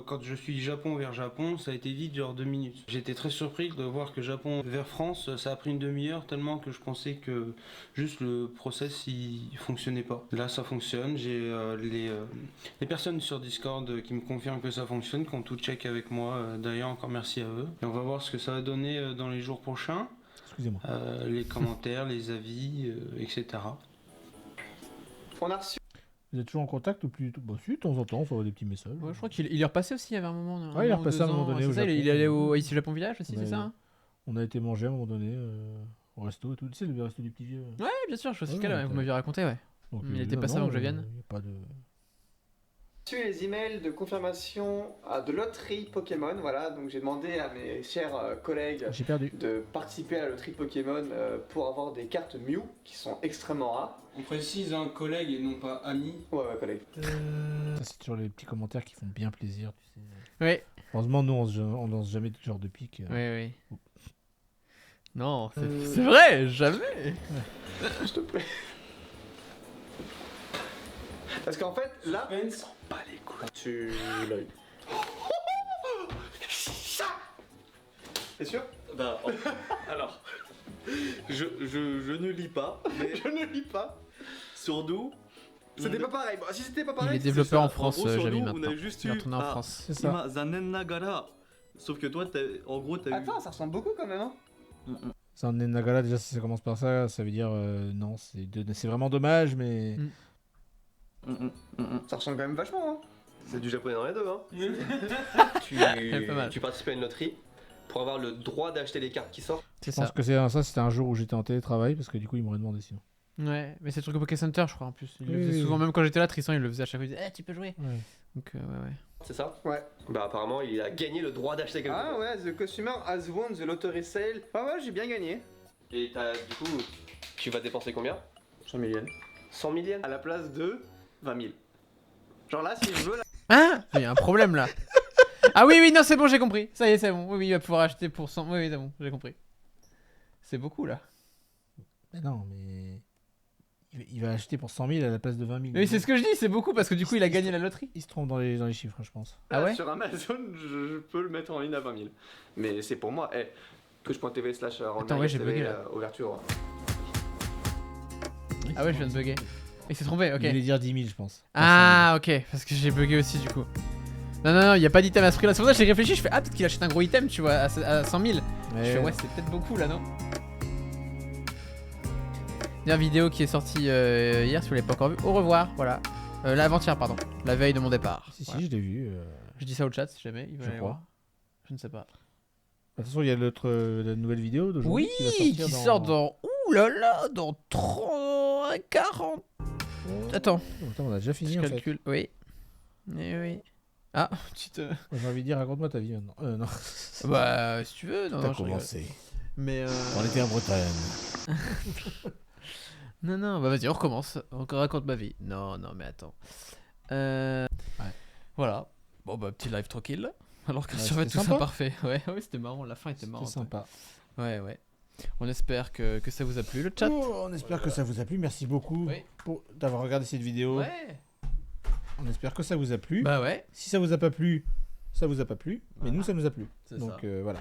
Quand je suis Japon vers Japon, ça a été vite, genre 2 minutes. J'étais très surpris de voir que Japon vers France, ça a pris une demi-heure tellement que je pensais que juste le process il fonctionnait pas. Là ça fonctionne, j'ai les personnes sur Discord qui me confirment que ça fonctionne, qui ont tout check avec moi, d'ailleurs encore merci à eux. Et on va voir ce que ça va donner dans les jours prochains. Excusez-moi. Les commentaires, les avis, etc. On a reçu. Vous êtes toujours en contact ou plus? Bah si, de temps en temps, on s'envoie des petits messages. Ouais, je crois qu'il est repassé aussi, il y avait un moment. Ouais, il est repassé à un moment donné C'est au ça, il Japon. est allé ici au Japon Village aussi, Ouais, c'est ça hein? On a été manger à un moment donné. Au resto et tout. Tu sais, le resto du petit vieux. Ouais, bien sûr, je vois ce Ouais, qu'elle, donc, vous m'aviez raconté, ouais. Donc, Il était passé avant que je vienne. Y a pas de... Reçu les emails de confirmation de loterie Pokémon, voilà, donc j'ai demandé à mes chers collègues J'ai perdu. de participer à la loterie Pokémon pour avoir des cartes Mew qui sont extrêmement rares. On précise un collègue et non pas ami. Ouais, collègue. Ça, c'est toujours les petits commentaires qui font bien plaisir, tu sais. Oui. Heureusement, nous, on lance jamais ce genre de pique. Oui. Non, c'est vrai, jamais. S'il te plaît. Parce qu'en fait, là... Pas les couilles. Tu l'as eu. T'es sûr? Bah, alors, je ne lis pas, mais je ne lis pas. Sur nous, C'était pas pareil. Bon, si c'était pas Il pareil, est développeur en ça. France, En gros, sur Javi, nous, maintenant. on a juste Il est eu retourné en France. C'est ça. Ima Zanen Nagara. Sauf que toi, en gros, t'as eu. Attends, ça ressemble beaucoup quand même, hein. C'est un Nagala, déjà, si ça commence par ça, ça veut dire non, c'est vraiment dommage, mais. Ça ressemble quand même vachement, hein. C'est du japonais dans les deux, hein. Pas mal. Tu participes à une loterie pour avoir le droit d'acheter les cartes qui sortent. C'est Je pense ça. que ça, c'était un jour où j'étais en télétravail, parce que du coup, ils m'auraient demandé sinon. Ouais, mais c'est le truc au Poké Center, je crois, en plus. Il le Oui, faisait oui, souvent, oui. même quand j'étais là, Tristan, il le faisait à chaque fois. Il disait, tu peux jouer. Ouais. Donc, ouais. C'est ça? Ouais. Bah apparemment il a gagné le droit d'acheter quelque chose. Ah ouais, the consumer has won the lottery sale. Ah ouais, j'ai bien gagné. Et du coup, tu vas dépenser combien? 100 000 yens. 100 000 yens? À la place de 20 000. Genre là, si je veux... Hein? Il y a un problème là. Ah oui, non, c'est bon, j'ai compris. Ça y est, c'est bon. Oui, il va pouvoir acheter pour 100. Oui, c'est bon, j'ai compris. C'est beaucoup là. Mais non, mais. Il va acheter pour 100 000 à la place de 20 000. Oui, c'est ce que je dis, c'est beaucoup parce que du coup, il a gagné la loterie. Il se trompe dans les chiffres, je pense. Ah ouais? Sur Amazon, je peux le mettre en ligne à 20 000. Mais c'est pour moi. Twitch.tv/. Attends, ouais, j'ai bugué, là. Ouverture. Ah ouais, je viens de bugger. Il s'est trompé, ok. Il voulait dire 10 000, je pense. Ah, ok, parce que j'ai bugué aussi du coup. Non, il n'y a pas d'item à ce prix là. C'est pour ça que j'ai réfléchi. Je fais, ah, peut-être qu'il achète un gros item, tu vois, à 100 000. Je fais, ouais, c'est peut-être beaucoup là, non? Dernière vidéo qui est sortie hier, si vous l'avez pas encore vu. Au revoir, voilà. L'avant-hier, pardon. La veille de mon départ. Si, Voilà. si, je l'ai vu. Je dis ça au chat si jamais. Il veut Je aller crois. voir. Je ne sais pas. De toute façon, il y a la nouvelle vidéo d'aujourd'hui Oui, qui va sortir sort dans. Ouh là là, dans 30, 40. Attends. Attends, on a déjà fini Je en calcule, oui. Eh oui. Ah, tu te. J'ai envie de dire, raconte-moi ta vie maintenant. Non. Bah, si tu veux, non, T'as je rigole. commencé. Mais On était en Bretagne. Non, bah vas-y, on recommence. On raconte ma vie. Non, mais attends. Voilà. Bon, bah, petit live tranquille. Alors que Ouais, sur fait c'était tout ça sympa. parfait. Ouais, c'était marrant. La fin était marrante. C'était sympa. Ouais. On espère que ça vous a plu, le chat. On espère que ça vous a plu. Merci beaucoup d'avoir regardé cette vidéo. Ouais. On espère que ça vous a plu. Bah ouais. Si ça vous a pas plu, ça vous a pas plu. Mais nous, ça nous a plu. C'est Donc ça. voilà.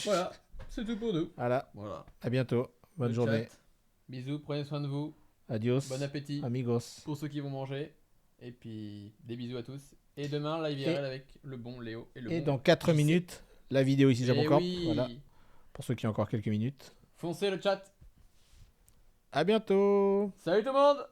Voilà. C'est tout pour nous. Voilà. À bientôt. Bonne Le journée. chat. Bisous, prenez soin de vous. Adios. Bon appétit. Amigos. Pour ceux qui vont manger. Et puis, des bisous à tous. Et demain, live IRL avec le bon Léo et le Et bon dans 4 JC. minutes, la vidéo ici Japon Eh Corp. oui. Voilà. Pour ceux qui ont encore quelques minutes. Foncez le chat. À bientôt. Salut tout le monde.